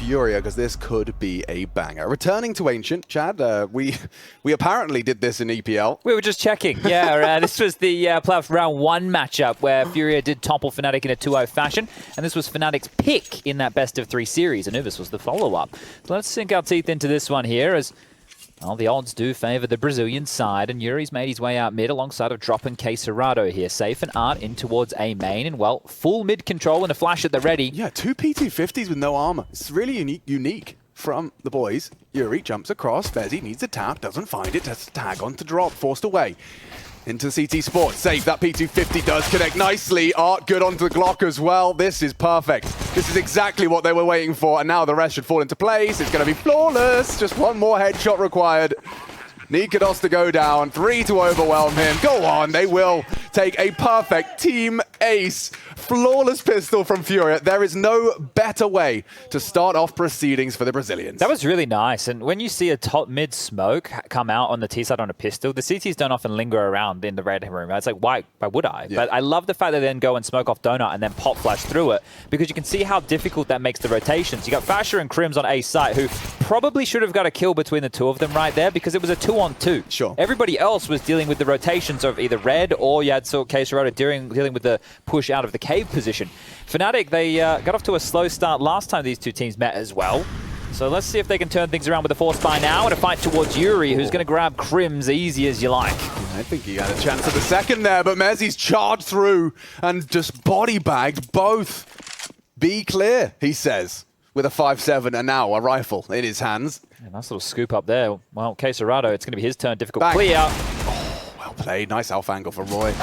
Furia, because this could be a banger. Returning to Ancient, Chad, we apparently did this in EPL. We were just checking. Yeah, this was the playoff round 1 matchup where Furia did topple Fnatic in a 2-0 fashion, and this was Fnatic's pick in that best-of-3 series. Anubis was the follow-up. So let's sink our teeth into this one here, as well, the odds do favour the Brazilian side, and Yuri's made his way out mid alongside of Drop and Queserado here. Safe and Art in towards A main, and well, full mid control and a flash at the ready. Yeah, 2 P250s with no armor. It's really unique from the boys. Yuri jumps across, Fezzy needs a tap, doesn't find it, has to tag on to Drop, forced away. Into CT Sports, safe, that P250 does connect nicely. Art good onto the Glock as well. This is perfect. This is exactly what they were waiting for, and now the rest should fall into place. It's going to be flawless. Just one more headshot required. Nikados to go down, 3 to overwhelm him. Go on, they will take a perfect team ace. Flawless pistol from Furia. There is no better way to start off proceedings for the Brazilians. That was really nice, and when you see a top mid smoke come out on the T side on a pistol, the CTs don't often linger around in the red room. Right? It's like, why would I? Yeah. But I love the fact that they then go and smoke off Donut and then pop flash through it, because you can see how difficult that makes the rotations. You got Fasher and Crims on A site, who probably should have got a kill between the two of them right there, because it was a 2-on-2. Sure. Everybody else was dealing with the rotations of either red, or you had Queserado dealing with the push out of the cave position. Fnatic, they got off to a slow start last time these two teams met as well. So let's see if they can turn things around with the Force by now and a fight towards Yuri, who's going to grab Crims easy as you like. I think he had a chance at the second there, but Mezzi's charged through and just body bagged both. Be clear, he says, with a 5-7 and now a rifle in his hands. Yeah, nice little scoop up there. Well, Queserado, it's going to be his turn. Difficult Bang. clear. Oh, well played. Nice alpha angle for Roy.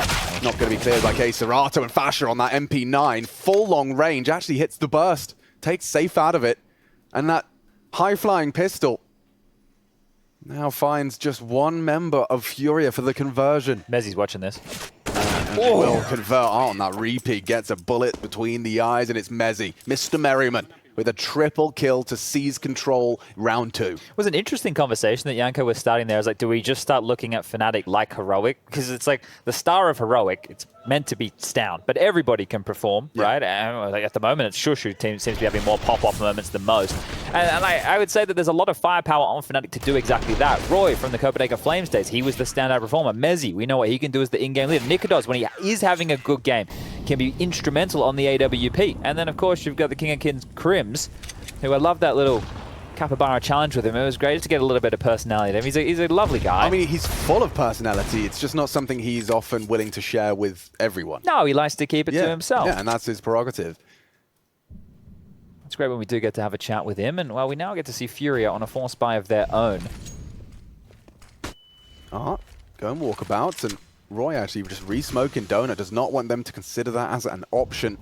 Not going to be cleared by Queserado, and Fasher on that MP9. Full long range. Actually hits the burst. Takes Safe out of it. And that high-flying pistol now finds just one member of Furia for the conversion. Mezzi's watching this. Will convert on that repeat. Gets a bullet between the eyes, and it's Mezzi. Mr. Merriman with a triple kill to seize control round 2. It was an interesting conversation that Yanko was starting there. I was like, do we just start looking at Fnatic like Heroic? Because it's like the star of Heroic, it's meant to be Stound, but everybody can perform, right? And like at the moment, it's Shushu team seems to be having more pop-off moments than most. And I would say that there's a lot of firepower on Fnatic to do exactly that. Roy from the Copenhagen Flames days, he was the standout performer. Mezzi, we know what he can do as the in-game leader. Nikados, when he is having a good game, can be instrumental on the AWP. And then, of course, you've got the King of Kings Crims, who I love that little capybara challenge with him. It was great to get a little bit of personality to him. He's a lovely guy. I mean, he's full of personality. It's just not something he's often willing to share with everyone. No, he likes to keep it to himself. Yeah, and that's his prerogative. It's great when we do get to have a chat with him. And, well, we now get to see Furia on a force buy of their own. Going walkabouts, and Roy actually just re-smoking Donut. Does not want them to consider that as an option.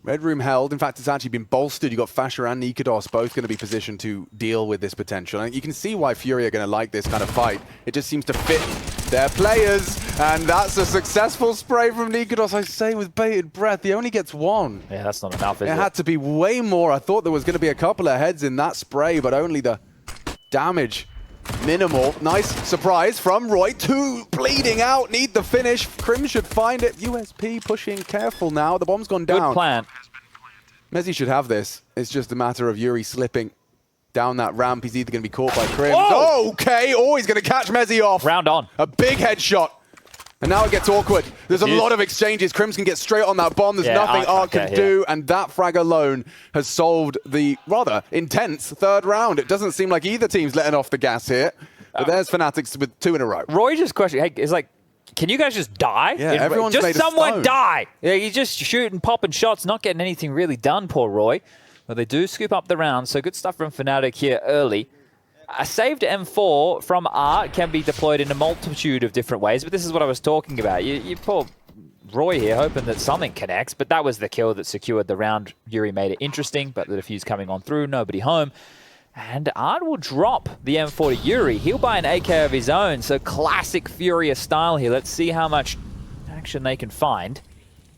Red room held. In fact, it's actually been bolstered. You've got Fasher and Nikados both going to be positioned to deal with this potential. And you can see why Fury are going to like this kind of fight. It just seems to fit their players. And that's a successful spray from Nikados. I say with bated breath, he only gets one. Yeah, that's not enough, is it? It had to be way more. I thought there was going to be a couple of heads in that spray, but only the damage. Minimal. Nice surprise from Roy. 2 bleeding out. Need the finish. Crim should find it. USP pushing careful now. The bomb's gone down. Good plan. Mezzi should have this. It's just a matter of Yuri slipping down that ramp. He's either going to be caught by Crim. Oh! Okay. Oh, he's going to catch Mezzi off. Round on. A big headshot. And now it gets awkward. There's a lot of exchanges. Crims can get straight on that bomb. There's nothing Art can do. And that frag alone has solved the rather intense third round. It doesn't seem like either team's letting off the gas here. But there's Fnatic with 2 in a row. Roy just questioned, hey, it's like, can you guys just die? Yeah, everyone's just made a someone stone. die. Yeah, he's just shooting, popping shots, not getting anything really done, poor Roy. But they do scoop up the round, so good stuff from Fnatic here early. A saved M4 from Art can be deployed in a multitude of different ways, but this is what I was talking about. You poor Roy here hoping that something connects, but that was the kill that secured the round. Yuri made it interesting, but the defuse coming on through, nobody home. And Art will drop the M4 to Yuri. He'll buy an AK of his own, so classic Furia style here. Let's see how much action they can find.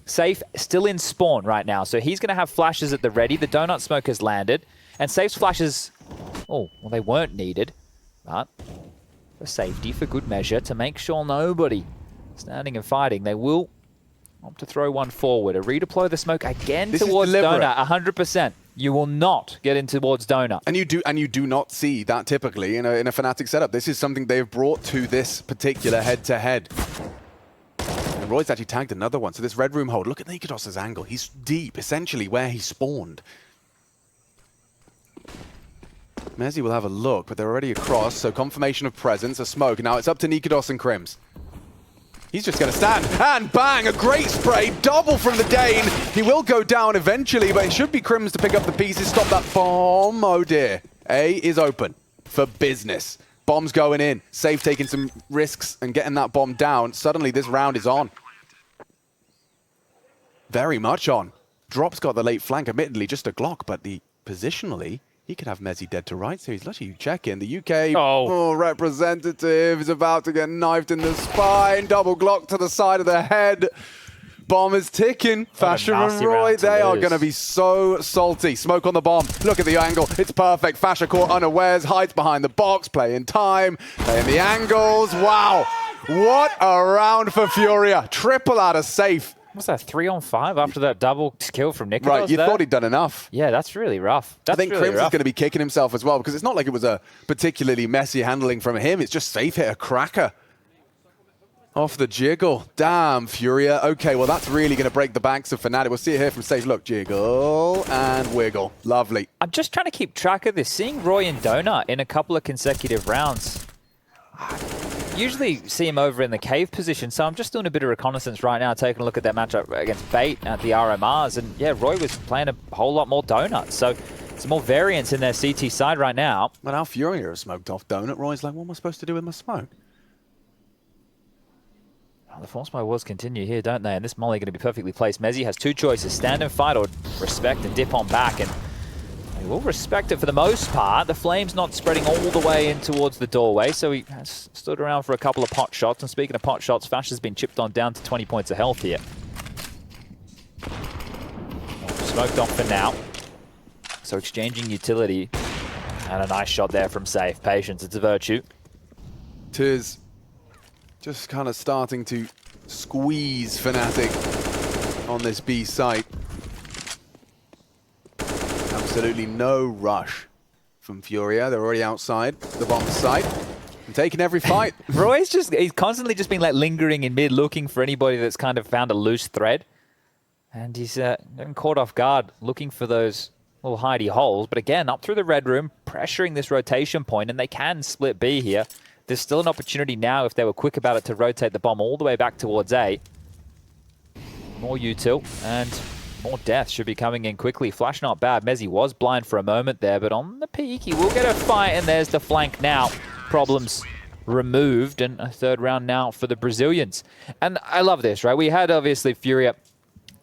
Safe still in spawn right now, so he's going to have flashes at the ready. The donut smoke has landed, and Safe's flashes, oh, well, they weren't needed, but for safety, for good measure, to make sure nobody standing and fighting, they will opt to throw one forward. A redeploy the smoke again towards Donut, 100%. You will not get in towards Donut. And you do not see that typically in a Fnatic setup. This is something they've brought to this particular head-to-head. And Roy's actually tagged another one. So this red room hold, look at Nikitos's angle. He's deep, essentially where he spawned. Mezzi will have a look, but they're already across, so confirmation of presence, a smoke. Now it's up to Nikitos and Crims. He's just going to stand, and bang, a great spray, double from the Dane. He will go down eventually, but it should be Crims to pick up the pieces, stop that bomb. Oh dear. A is open for business. Bomb's going in. Safe taking some risks and getting that bomb down. Suddenly this round is on. Very much on. Drop's got the late flank, admittedly just a Glock, but positionally, he could have Mezzi dead to right, so he's letting you check in. The UK representative is about to get knifed in the spine. Double Glock to the side of the head. Bomb is ticking. Fashion and Roy, they are going to be so salty. Smoke on the bomb. Look at the angle. It's perfect. Fasher caught unawares, hides behind the box, playing time, playing the angles. Wow. What a round for Furia. Triple out of safe. Was that 3-on-5 after that double kill from Nikitos? Right, you thought he'd done enough. Yeah, that's really rough. I think Crims is going to be kicking himself as well, because it's not like it was a particularly messy handling from him. It's just safe hit a cracker. Off the jiggle. Damn, Furia. Okay, well, that's really going to break the banks of Fnatic. We'll see it here from safe. Look, jiggle and wiggle. Lovely. I'm just trying to keep track of this. Seeing Roy and Donut in a couple of consecutive rounds. Usually see him over in the cave position, so I'm just doing a bit of reconnaissance right now, taking a look at that matchup against Bait at the RMRs, and yeah, Roy was playing a whole lot more Donut, so some more variance in their CT side right now. Well, now Furia has smoked off Donut. Roy's like, what am I supposed to do with my smoke? Well, the force by wars continue here, don't they? And this molly going to be perfectly placed. Mezzi has two choices, stand and fight or respect and dip on back, and he will respect it for the most part. The flame's not spreading all the way in towards the doorway, so he has stood around for a couple of pot shots. And speaking of pot shots, Fash has been chipped on down to 20 points of health here. Smoked off for now. So exchanging utility. And a nice shot there from Safe. Patience, it's a virtue. Tis just kind of starting to squeeze Fnatic on this B site. Absolutely no rush from Furia. They're already outside the bomb site and taking every fight. Roy's he's constantly just been like lingering in mid, looking for anybody that's kind of found a loose thread. And he's getting caught off guard, looking for those little hidey holes. But again, up through the red room, pressuring this rotation point, and they can split B here. There's still an opportunity now, if they were quick about it, to rotate the bomb all the way back towards A. More util, and more death should be coming in quickly. Flash not bad. Mezzi was blind for a moment there, but on the peak, he will get a fight, and there's the flank now. Problems removed, and a third round now for the Brazilians. And I love this, right? We had, obviously, Furia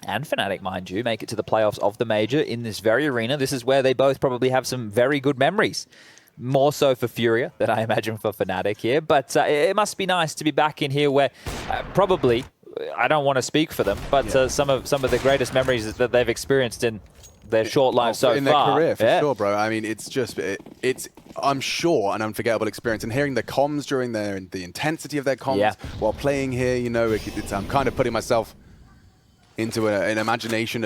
and Fnatic, mind you, make it to the playoffs of the Major in this very arena. This is where they both probably have some very good memories. More so for Furia than I imagine for Fnatic here. But it must be nice to be back in here where probably, I don't want to speak for them, but some of the greatest memories that they've experienced in their short life so far. In their career, for sure, bro. I mean, it's just, it's I'm sure, an unforgettable experience. And hearing the comms during the intensity of their comms while playing here, you know, I'm kind of putting myself into an imagination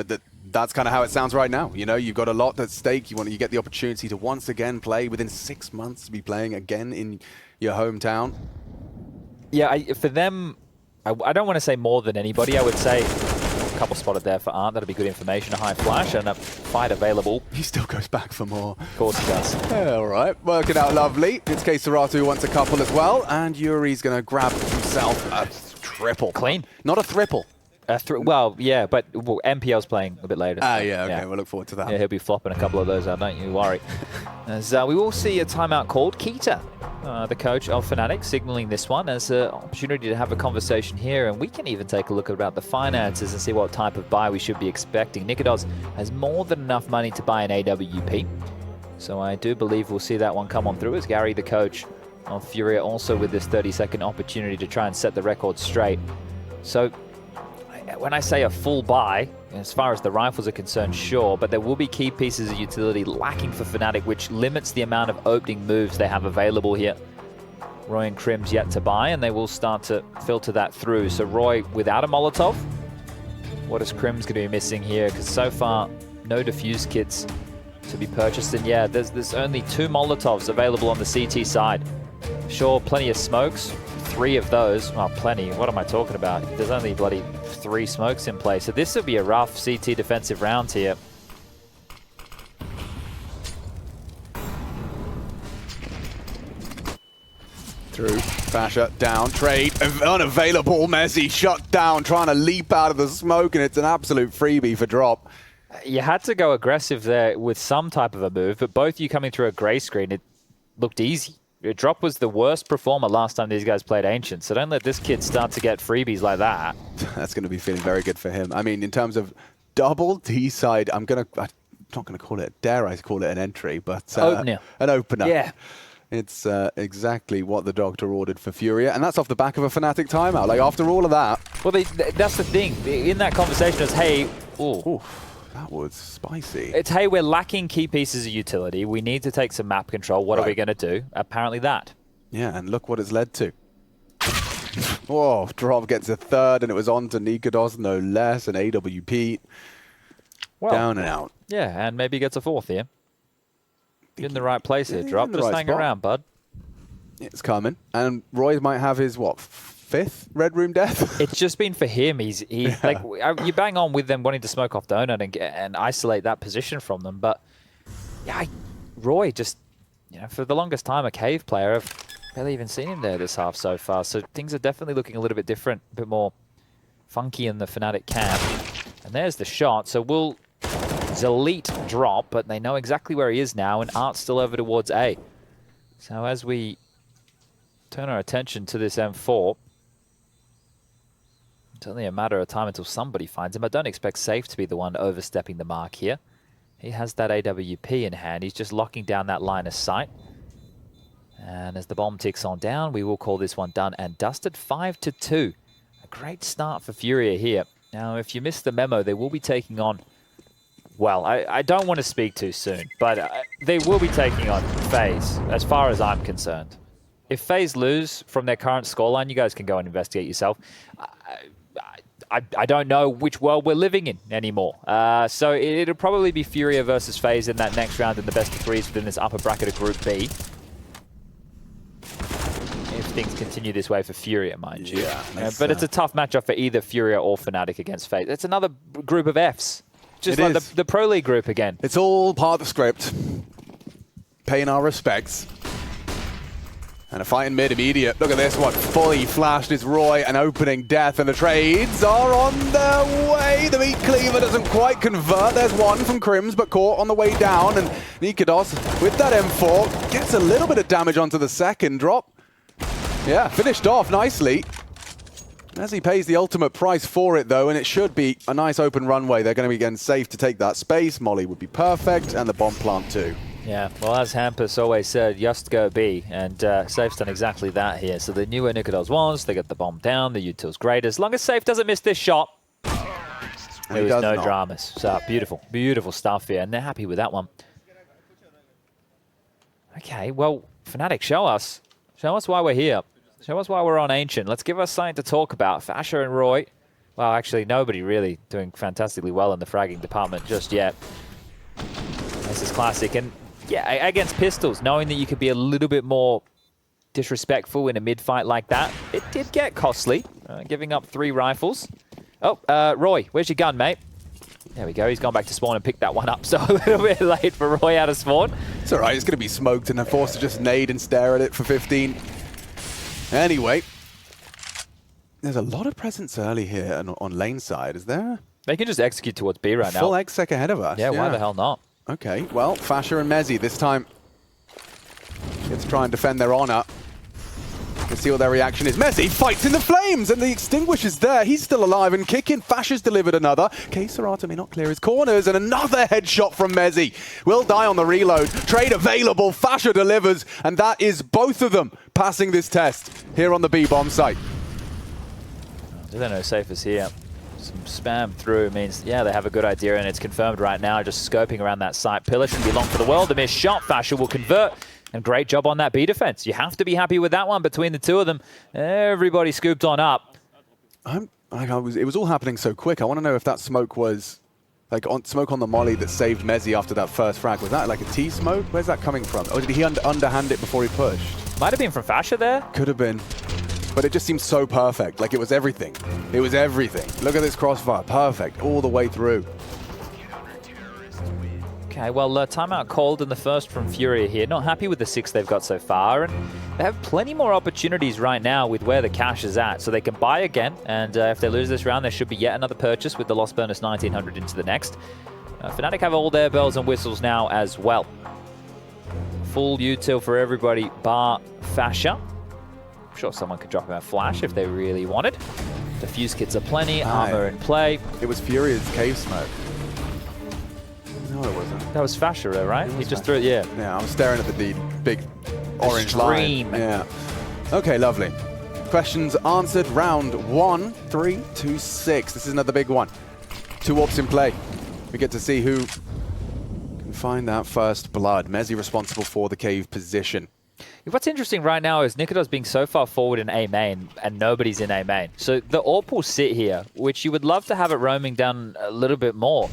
that's kind of how it sounds right now. You know, you've got a lot at stake. You get the opportunity to once again play within 6 months, to be playing again in your hometown. Yeah, for them, I don't want to say more than anybody. I would say a couple spotted there for Arndt. That'll be good information. A high flash and a fight available. He still goes back for more. Of course he does. Yeah, all right, working out lovely. It's K-Saratu who wants a couple as well, and Yuri's going to grab himself a triple. Clean. Not a triple. Well, yeah, but MPL's playing a bit later. Ah, yeah, okay, we'll look forward to that. Yeah, he'll be flopping a couple of those out, don't you worry. As we will see a timeout called. Keita, the coach of Fnatic, signaling this one as an opportunity to have a conversation here, and we can even take a look about the finances and see what type of buy we should be expecting. Nikitos has more than enough money to buy an AWP, so I do believe we'll see that one come on through as Gary, the coach of Furia, also with this 30-second opportunity to try and set the record straight. So when I say a full buy, as far as the rifles are concerned, sure, but there will be key pieces of utility lacking for Fnatic, which limits the amount of opening moves they have available here. Roy and Crim's yet to buy, and they will start to filter that through. So Roy without a Molotov. What is Crim's going to be missing here? Because so far, no defuse kits to be purchased. And yeah, there's only 2 Molotovs available on the CT side. Sure, plenty of smokes. 3 of those. Well, plenty. What am I talking about? There's only bloody 3 smokes in play. So this will be a rough CT defensive round here. Through, Fasher, down, trade, unavailable, Messi shut down, trying to leap out of the smoke, and it's an absolute freebie for drop. You had to go aggressive there with some type of a move, but both you coming through a grey screen, it looked easy. Drop was the worst performer last time these guys played Ancient, so don't let this kid start to get freebies like that. That's going to be feeling very good for him. I mean, in terms of double D-side, I'm not going to call it, dare I call it an entry, but opener. An opener. Yeah. It's exactly what the doctor ordered for Furia, and that's off the back of a Fnatic timeout. Like, after all of that... Well, that's the thing. In that conversation, it's, hey... Ooh, that was spicy. It's, hey, we're lacking key pieces of utility. We need to take some map control. What are we going to do? Apparently that. Yeah, and look what it's led to. Whoa, drop gets a third, and it was on to Nikados, no less, and AWP. Well, down and out. Yeah, and maybe gets a 4th here. You're in the right place here, Drop. Just hang around, bud. It's coming. And Roy might have his, what, 5th Red Room death? It's just been for him. He's like, you bang on with them wanting to smoke off Donut and isolate that position from them. But, yeah, Roy just, you know, for the longest time, a cave player. I've barely even seen him there this half so far. So things are definitely looking a little bit different, a bit more funky in the Fnatic camp. And there's the shot. So we'll... Elite drop, but they know exactly where he is now, and Art's still over towards A. So as we turn our attention to this M4, it's only a matter of time until somebody finds him. I don't expect Safe to be the one overstepping the mark here. He has that AWP in hand. He's just locking down that line of sight. And as the bomb ticks on down, we will call this one done and dusted. 5-2. A great start for Furia here. Now, if you missed the memo, they will be taking on... Well, I don't want to speak too soon, but they will be taking on FaZe, as far as I'm concerned. If FaZe lose from their current scoreline, you guys can go and investigate yourself. I don't know which world we're living in anymore. So it'll probably be Furia versus FaZe in that next round in the best of 3s within this upper bracket of Group B. If things continue this way for Furia, mind you. Yeah, but it's a tough matchup for either Furia or Fnatic against FaZe. It's another group of Fs. Just like the Pro League group again. It's all part of the script. Paying our respects. And a fight in mid immediate. Look at this one. Fully flashed is Roy, an opening death, and the trades are on their way. The meat cleaver doesn't quite convert. There's one from Crims, but caught on the way down. And Nikados, with that M4, gets a little bit of damage onto the second drop. Yeah, finished off nicely. As he pays the ultimate price for it, though, and it should be a nice open runway. They're going to be getting safe to take that space. Molly would be perfect, and the bomb plant too. Yeah, well, as Hampus always said, just go B, and Safe's done exactly that here. So they knew where Nikados was, they got the bomb down, the util's great. As long as Safe doesn't miss this shot, there was no dramas. So beautiful, beautiful stuff here, and they're happy with that one. Okay, well, Fnatic, show us why we're here. Show us why we're on Ancient. Let's give us something to talk about. Fasher and Roy. Well, actually, nobody really doing fantastically well in the fragging department just yet. This is classic. And yeah, against pistols, knowing that you could be a little bit more disrespectful in a mid-fight like that, it did get costly, giving up 3 rifles. Oh, Roy, where's your gun, mate? There we go. He's gone back to spawn and picked that one up. So a little bit late for Roy out of spawn. It's all right. It's going to be smoked and they're forced to just nade and stare at it for 15. Anyway, there's a lot of presence early here on lane side, is there? They can just execute towards B right now. Full exec ahead of us. Yeah, why the hell not? Okay, well, Fasher and Mezzi this time get to try and defend their honor. Let's see what their reaction is. Mezzi fights in the flames, and the extinguisher's there. He's still alive and kicking. Fasher's delivered another. K-Serata may not clear his corners, and another headshot from Mezzi. Will die on the reload. Trade available. Fasher delivers, and that is both of them passing this test here on the B-bomb site. I don't know, Safe is here. Some spam through means, yeah, they have a good idea, and it's confirmed right now, just scoping around that site. Pillar shouldn't be long for the world. The missed shot, Fasher will convert. And great job on that B defense. You have to be happy with that one between the two of them. Everybody scooped on up. It was all happening so quick. I want to know if that smoke was like smoke on the molly that saved Mezzi after that first frag. Was that like a T smoke? Where's that coming from? Or did he underhand it before he pushed? Might have been from Fasha there. Could have been. But it just seems so perfect. Like it was everything. It was everything. Look at this crossfire. Perfect. All the way through. Okay, well, timeout called in the first from Furia here. Not happy with the 6 they've got so far, and they have plenty more opportunities right now with where the cash is at, so they can buy again, and if they lose this round, there should be yet another purchase with the lost bonus 1900 into the next. Fnatic have all their bells and whistles now as well. Full util for everybody bar Fasha. I'm sure someone could drop him a flash if they really wanted. Defuse kits are plenty, armor in play. It was Furia's cave smoke. No, it wasn't. That was Fasha, though, right? He just threw it, yeah. Yeah, I was staring at the big orange line. Yeah. Okay, lovely. Questions answered. Round 1, 3, 2, 6. This is another big one. 2 AWPs in play. We get to see who can find that first blood. Mezzi responsible for the cave position. What's interesting right now is Nikodos being so far forward in A main and nobody's in A main. So the AWP will sit here, which you would love to have it roaming down a little bit more.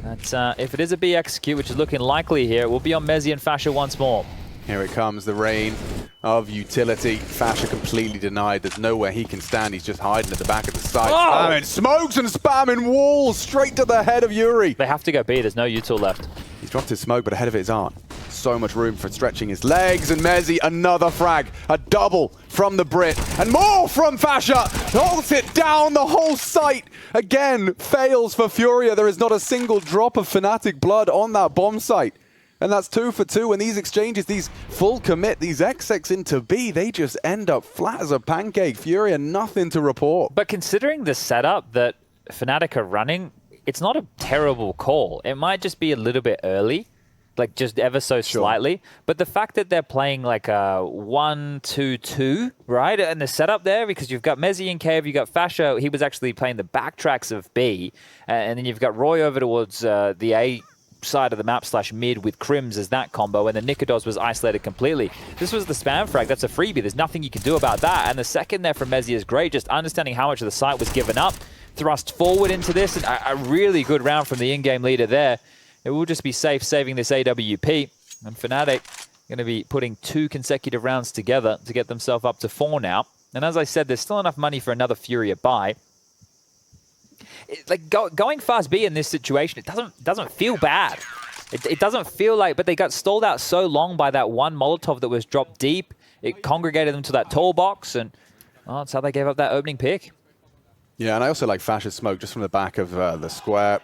But if it is a B execute, which is looking likely here, it will be on Mezzi and Fasha once more. Here it comes, the reign of utility. Fasha completely denied. There's nowhere he can stand. He's just hiding at the back of the site. Oh! Spamming smokes and spamming walls straight to the head of Yuri. They have to go B. There's no util left. He's dropped his smoke, but ahead of it is Art. So much room for stretching his legs, and Mezzi, another frag. A double from the Brit, and more from Fasha. Holds it down the whole site. Again, fails for Furia. There is not a single drop of Fnatic blood on that bomb site. And that's 2 for 2. And these exchanges, these full commit, these XX into B, they just end up flat as a pancake. Furia, nothing to report. But considering the setup that Fnatic are running, it's not a terrible call. It might just be a little bit early, like just ever so slightly. But the fact that they're playing like a 1-2-2, right? And the setup there, because you've got Mezzi in cave, you've got Fasha, he was actually playing the backtracks of B. And then you've got Roy over towards the A side of the map / mid with Crims as that combo, and then Nikodos was isolated completely. This was the spam frag. That's a freebie. There's nothing you can do about that. And the second there from Mezzi is great, just understanding how much of the site was given up, thrust forward into this, and a really good round from the in-game leader there. It will just be safe saving this AWP, and Fnatic going to be putting 2 consecutive rounds together to get themselves up to 4 now. And as I said, there's still enough money for another Furia buy. Like going fast B in this situation, it doesn't feel bad. It doesn't feel like, but they got stalled out so long by that one Molotov that was dropped deep. It congregated them to that tall box, and that's how they gave up that opening pick. Yeah, and I also like Fasha's smoke just from the back of the square.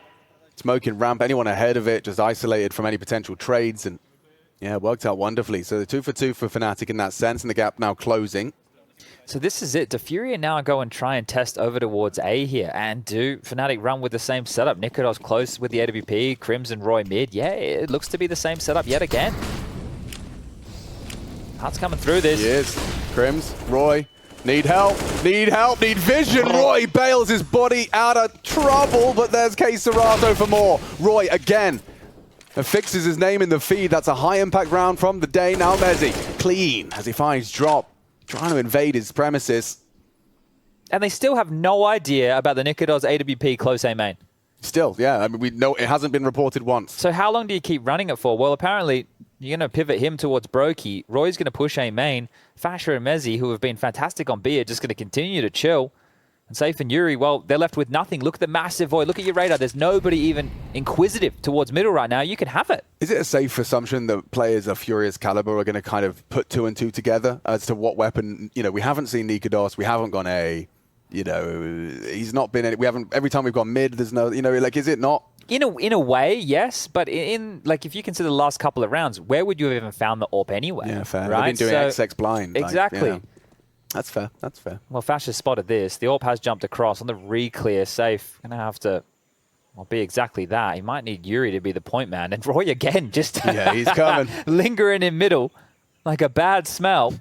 Smoking ramp, anyone ahead of it, just isolated from any potential trades, and yeah, it worked out wonderfully. So the 2 for 2 for Fnatic in that sense, and the gap now closing. So this is it. Do Furia now go and try and test over towards A here? And do Fnatic run with the same setup? Nikodos close with the AWP, Crims and Roy mid. Yeah, it looks to be the same setup yet again. Heart's coming through this. He is. Crims, Roy, need help, need vision. Roy bails his body out of trouble, but there's K-Serato for more. Roy again affixes his name in the feed. That's a high impact round from the day. Now Mezzi, clean as he finds drop. Trying to invade his premises. And they still have no idea about the Nikodos AWP close A main. Still, yeah. I mean, we know it hasn't been reported once. So how long do you keep running it for? Well, apparently, you're going to pivot him towards Brokey. Roy's going to push A main. Fasha and Mezzi, who have been fantastic on B, are just going to continue to chill. And Safe and Yuri, well, they're left with nothing. Look at the massive void. Look at your radar. There's nobody even inquisitive towards middle right now. You can have it. Is it a safe assumption that players of Furia's caliber are going to kind of put 2 and 2 together as to what weapon? You know, we haven't seen Nikodos. We haven't gone A. You know, he's not been. We haven't. Every time we've gone mid, there's no. You know, like, is it not? In a way, yes. But in like, if you consider the last couple of rounds, where would you have even found the AWP anyway? Yeah, fair. Right? They've been doing XX blind. Exactly. Like, yeah. That's fair. That's fair. Well, Fasha spotted this. The AWP has jumped across on the re-clear. Safe. Gonna have to, well, be exactly that. He might need Yuri to be the point man. And Roy again, just yeah, he's coming, lingering in middle, like a bad smell.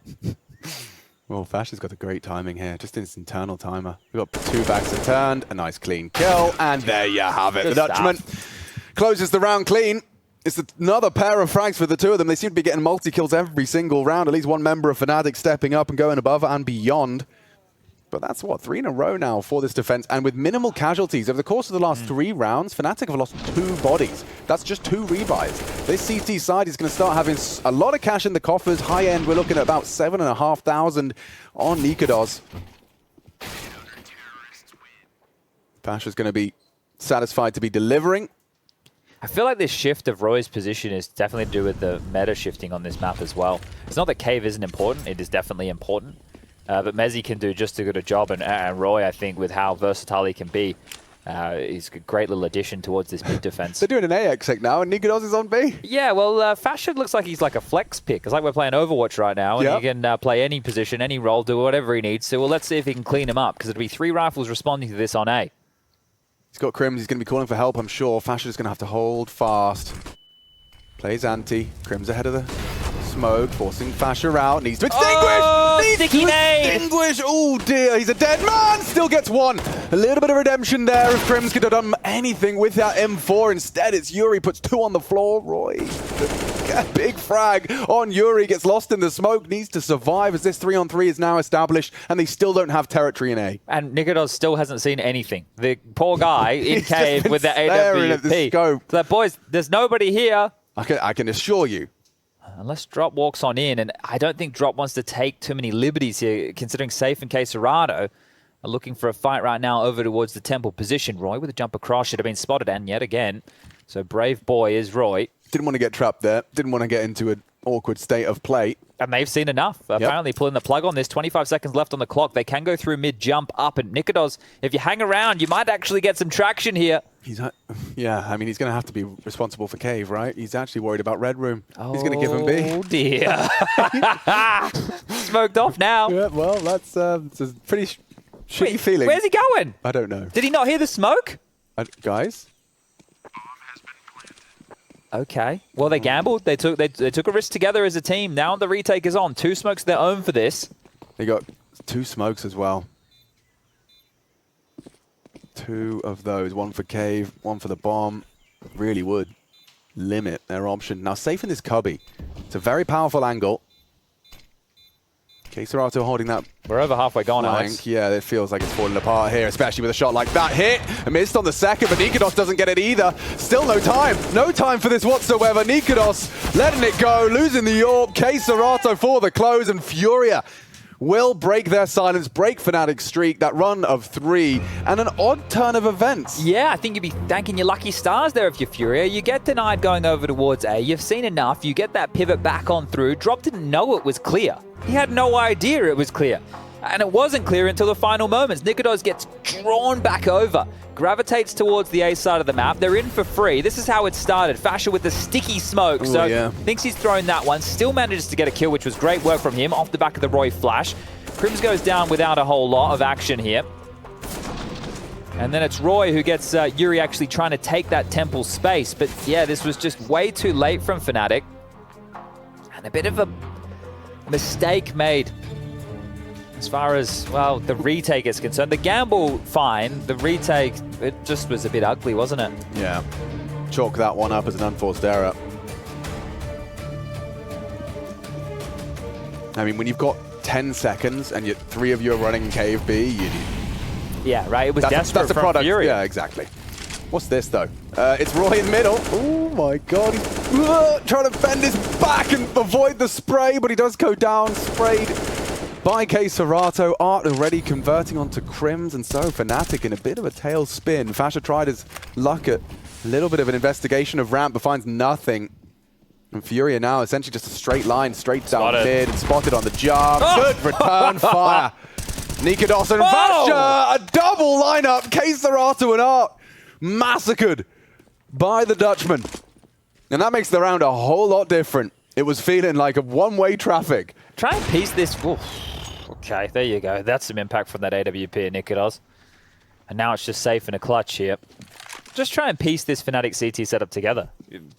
Well, Fasha's got a great timing here. Just in his internal timer. We've got 2 backs turned, a nice clean kill, and there you have it. Good the Dutchman closes the round clean. It's another pair of frags for the 2 of them. They seem to be getting multi-kills every single round. At least one member of Fnatic stepping up and going above and beyond. But that's what, 3 in a row now for this defense. And with minimal casualties over the course of the last 3 rounds, Fnatic have lost 2 bodies. That's just 2 rebuys. This CT side is going to start having a lot of cash in the coffers. High end, we're looking at about 7,500 on NIKODZ. Pasha's going to be satisfied to be delivering. I feel like this shift of Roy's position is definitely to do with the meta shifting on this map as well. It's not that Cave isn't important, it is definitely important. But Mezzy can do just as good a job, and Roy, I think, with how versatile he can be, is a great little addition towards this mid defense. They're doing an A exec now, and NIKODZ is on B. Yeah, well, Fasher looks like he's like a flex pick. It's like we're playing Overwatch right now, and he can play any position, any role, do whatever he needs to. Well, let's see if he can clean him up, because it'll be 3 rifles responding to this on A. He's got Crims, he's going to be calling for help, I'm sure. Fasher's going to have to hold fast. Plays anti. Crims ahead of the smoke, forcing Fasher out. Needs to extinguish! Oh, needs sticky to nade! extinguish! Oh dear, he's a dead man! Still gets 1. A little bit of redemption there if Crims could have done anything with that M4. Instead, it's Yuri, puts 2 on the floor. Roy, a big frag on Yuri, gets lost in the smoke, needs to survive as this 3-on-3 is now established, and they still don't have territory in A. And NIKODZ still hasn't seen anything. The poor guy in cave with the staring at the AWP. scope. So, boys, there's nobody here. I can assure you. Unless Drop walks on in, and I don't think Drop wants to take too many liberties here, considering Safe and Caserado are looking for a fight right now over towards the temple position. Roy with a jump across should have been spotted, and yet again. So brave boy is Roy. Didn't want to get trapped there. Didn't want to get into an awkward state of play. And they've seen enough. Apparently pulling the plug on this. 25 seconds left on the clock. They can go through mid-jump up. And NIKODZ, if you hang around, you might actually get some traction here. Yeah, I mean, he's going to have to be responsible for Cave, right? He's actually worried about Red Room. He's going to give him B. Oh, dear. Smoked off now. Yeah, well, that's it's a pretty shitty feeling. Where's he going? I don't know. Did he not hear the smoke? Guys? Okay. Well, they gambled. They took a risk together as a team. Now the retake is on. 2 smokes of their own for this. They got 2 smokes as well. 2 of those. 1 for Cave, 1 for the bomb. Really would limit their option. Now, safe in this cubby. It's a very powerful angle. Caserado holding that. We're over halfway gone, flank. Alex. Yeah, it feels like it's falling apart here, especially with a shot like that. Hit, missed on the second, but NIKODZ doesn't get it either. Still no time. No time for this whatsoever. NIKODZ letting it go, losing the AWP. Caserado for the close, and Furia will break their silence, break Fnatic's streak, that run of 3, and an odd turn of events. Yeah, I think you'd be thanking your lucky stars there if you're Furia. You get denied going over towards A. You've seen enough. You get that pivot back on through. Drop didn't know it was clear. He had no idea it was clear. And it wasn't clear until the final moments. NIKODZ gets drawn back over, gravitates towards the A side of the map. They're in for free. This is how it started. Fasher with the sticky smoke. Thinks he's thrown that one. Still manages to get a kill, which was great work from him off the back of the Roy flash. Crims goes down without a whole lot of action here. And then it's Roy who gets Yuri actually trying to take that temple space. But yeah, this was just way too late from Fnatic. And a bit of a mistake made as far as, well, the retake is concerned. The gamble, fine. The retake, it just was a bit ugly, wasn't it? Yeah. Chalk that one up as an unforced error. I mean, when you've got 10 seconds and 3 of you are running Cave B, yeah, right. It was desperate that's a from product. Furia. Yeah, exactly. What's this, though? It's Roy in the middle. Oh, my God. He's trying to bend his back and avoid the spray, but he does go down, sprayed by Caserado. Art already converting onto Crims, and so Fnatic in a bit of a tailspin. Fasher tried his luck at a little bit of an investigation of ramp, but finds nothing. And Furia now essentially just a straight line, straight down mid, and spotted on the jump. Good return fire. NIKODZ and Fasher, a double lineup. Caserado and Art massacred by the Dutchman. And that makes the round a whole lot different. It was feeling like a one-way traffic. Try and piece this. Oof. Okay, there you go. That's some impact from that AWP at NIKODZ. And now it's just safe in a clutch here. Just try and piece this Fnatic CT setup together.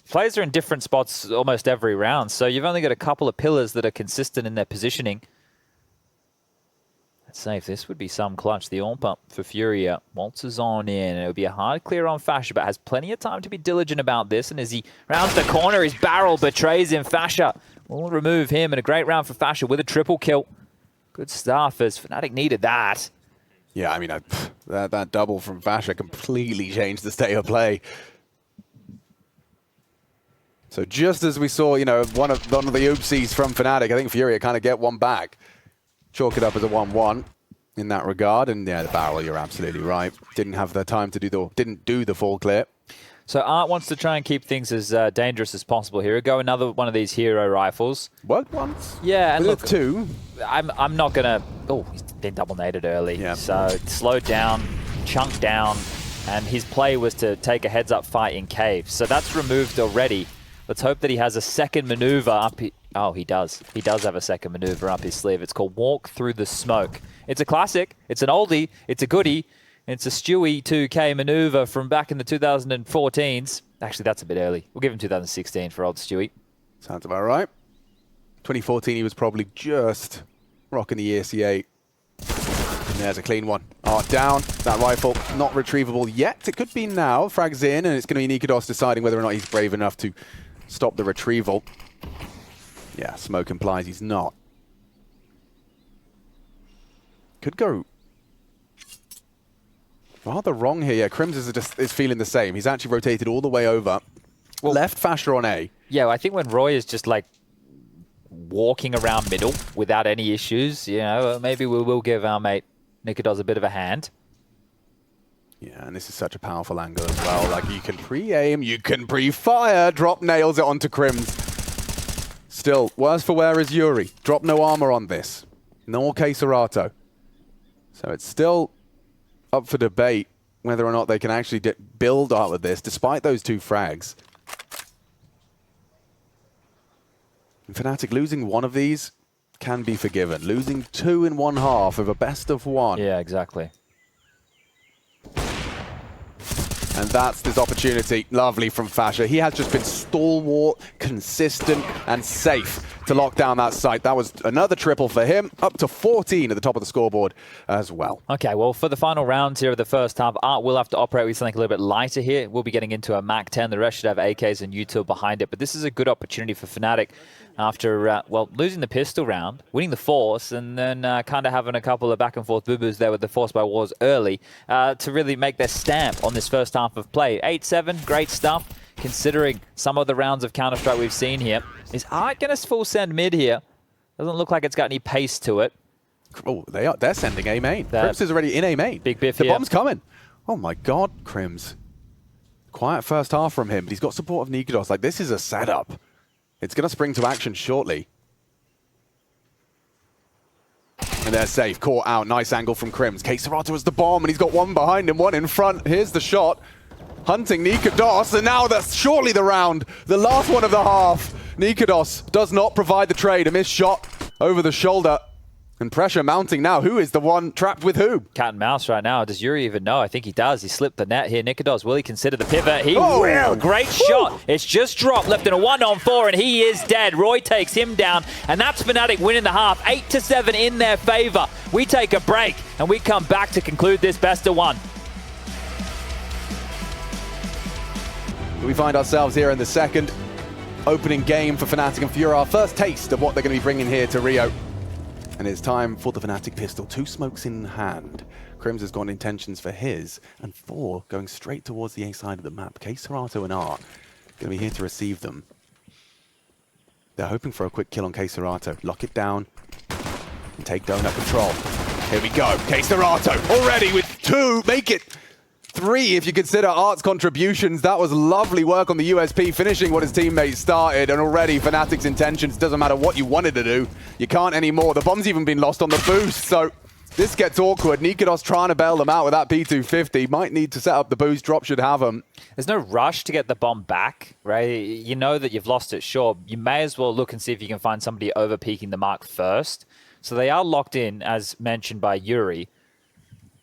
Players are in different spots almost every round, so you've only got a couple of pillars that are consistent in their positioning. Let's see if this would be some clutch. The AWP up for Furia. Waltzes on in. It would be a hard clear on Fasher, but has plenty of time to be diligent about this. And as he rounds the corner, his barrel betrays him. Fasher will remove him. And a great round for Fasher with a triple kill. Good stuff, as Fnatic needed that. Yeah, I mean, that double from Fasha completely changed the state of play. So just as we saw, you know, one of the oopsies from Fnatic, I think Furia kind of get one back. Chalk it up as a 1-1 in that regard. And yeah, the barrel, you're absolutely right. Didn't have the time to didn't do the full clip. So Art wants to try and keep things as dangerous as possible here. Go another one of these hero rifles. Worked once. Yeah, and look, two. I'm not gonna. Oh, he's been double naded early. Yeah. So slowed down, chunked down, and his play was to take a heads-up fight in cave. So that's removed already. Let's hope that he has a second maneuver up. Oh, he does. He does have a second maneuver up his sleeve. It's called Walk Through the Smoke. It's a classic. It's an oldie. It's a goodie. It's a Stewie 2K maneuver from back in the 2014s. Actually, that's a bit early. We'll give him 2016 for old Stewie. Sounds about right. 2014, he was probably just rocking the ESC8. And there's a clean one. Art down. That rifle not retrievable yet. It could be now. Frags in, and it's going to be Nikodos deciding whether or not he's brave enough to stop the retrieval. Yeah, smoke implies he's not. Could go rather wrong here. Yeah, Crims is feeling the same. He's actually rotated all the way over. Well, left Fasher on A. Yeah, I think when Roy is just like walking around middle without any issues, you know, maybe we will give our mate Nikodos a bit of a hand. Yeah, and this is such a powerful angle as well. Like, you can pre-aim, you can pre-fire. Drop nails it onto Crims. Still, worse for wear is Yuri. Drop no armor on this. No Queserato. So it's still up for debate whether or not they can actually build out with this, despite those two frags. And Fnatic losing one of these can be forgiven. Losing two in one half of a best of one. Yeah, exactly. And that's this opportunity. Lovely from Fasher. He has just been stalwart, consistent, and safe to lock down that site. That was another triple for him, up to 14 at the top of the scoreboard as well. Okay, well, for the final rounds here of the first half, Art will have to operate with something a little bit lighter here. We'll be getting into a MAC-10. The rest should have AKs and util behind it. But this is a good opportunity for Fnatic after, well, losing the pistol round, winning the Force, and then kind of having a couple of back-and-forth boo-boos there with the Force by Wars early to really make their stamp on this first half of play. 8-7, great stuff, considering some of the rounds of Counter-Strike we've seen here. Is Art going to full send mid here? Doesn't look like it's got any pace to it. Oh, they're sending A main. Crims is already in A main. Big biff The here. bomb's coming. Oh my God, Crims. Quiet first half from him, but he's got support of Nikodos. Like, this is a setup. It's going to spring to action shortly. And they're safe. Caught out. Nice angle from Crims. Queserato has the bomb, and he's got one behind him, one in front. Here's the shot. Hunting Nikodos, and now that's surely the round. The last one of the half. Nikodos does not provide the trade. A missed shot over the shoulder. And pressure mounting now. Who is the one trapped with who? Cat and mouse right now. Does Yuri even know? I think he does. He slipped the net here. Nikodos, will he consider the pivot? He will. Great shot. It's just dropped, left in a 1-on-4, and he is dead. Roy takes him down, and that's Fnatic winning the half. 8-7 in their favor. We take a break, and we come back to conclude this best of one. We find ourselves here in the second opening game for Fnatic and Furia. Our first taste of what they're going to be bringing here to Rio. And it's time for the Fnatic pistol. 2 smokes in hand. Crims has got intentions for his, and 4 going straight towards the A side of the map. Queserato and Art going to be here to receive them. They're hoping for a quick kill on Queserato. Lock it down and take donut control. Here we go. Queserato already with 2. Make it 3 if you consider Art's contributions. That was lovely work on the USP, finishing what his teammates started, and already Fnatic's intentions, doesn't matter what you wanted to do, you can't anymore. The bomb's even been lost on the boost, so this gets awkward. Nikodos trying to bail them out with that P250. Might need to set up the boost. Drop should have them. There's no rush to get the bomb back, right? You know that you've lost it, sure. You may as well look and see if you can find somebody over-peaking the mark first. So they are locked in, as mentioned by Yuri.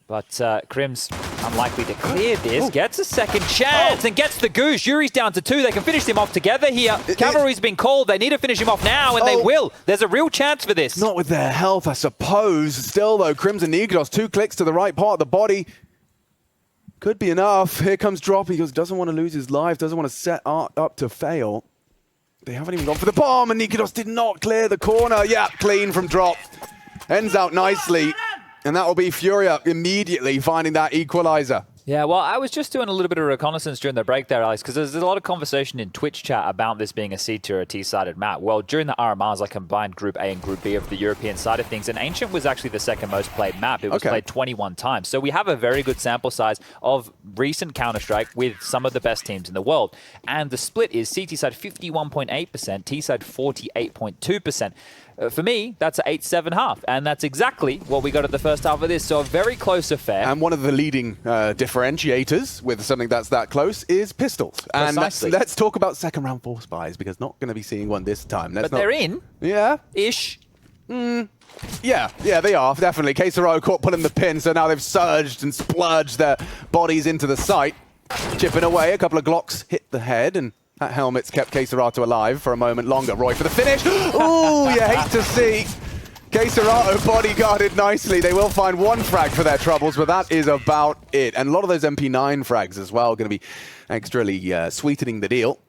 But Crims unlikely to clear this, gets a second chance and gets the goose. Yuri's down to 2. They can finish him off together here. Cavalry's been called. They need to finish him off now, and they will. There's a real chance for this. Not with their health, I suppose. Still, though, Crims and Nikodos, 2 clicks to the right part of the body. Could be enough. Here comes Drop. He doesn't want to lose his life, doesn't want to set Art up to fail. They haven't even gone for the bomb, and Nikodos did not clear the corner. Yeah, clean from Drop. Ends out nicely. And that will be Furia immediately finding that equalizer. Yeah, well, I was just doing a little bit of reconnaissance during the break there, Alex, because there's a lot of conversation in Twitch chat about this being a C2 or a T-sided map. Well, during the RMRs, I combined Group A and Group B of the European side of things, and Ancient was actually the second most played map. It was played 21 times. So we have a very good sample size of recent Counter-Strike with some of the best teams in the world. And the split is CT side 51.8%, T side 48.2%. For me, that's an 8-7 half, and that's exactly what we got at the first half of this, so a very close affair. And one of the leading differentiators with something that's that close is pistols. Precisely. And let's talk about second round force buys, because not going to be seeing one this time. But they're in. Yeah. Ish. Yeah, they are, definitely. Quesararo caught pulling the pin, so now they've surged and splurged their bodies into the site. Chipping away, a couple of Glocks hit the head, and that helmet's kept Quesararo alive for a moment longer. Roy for the finish. Ooh, you hate to see. Quesararo bodyguarded nicely. They will find one frag for their troubles, but that is about it. And a lot of those MP9 frags as well going to be extrally sweetening the deal.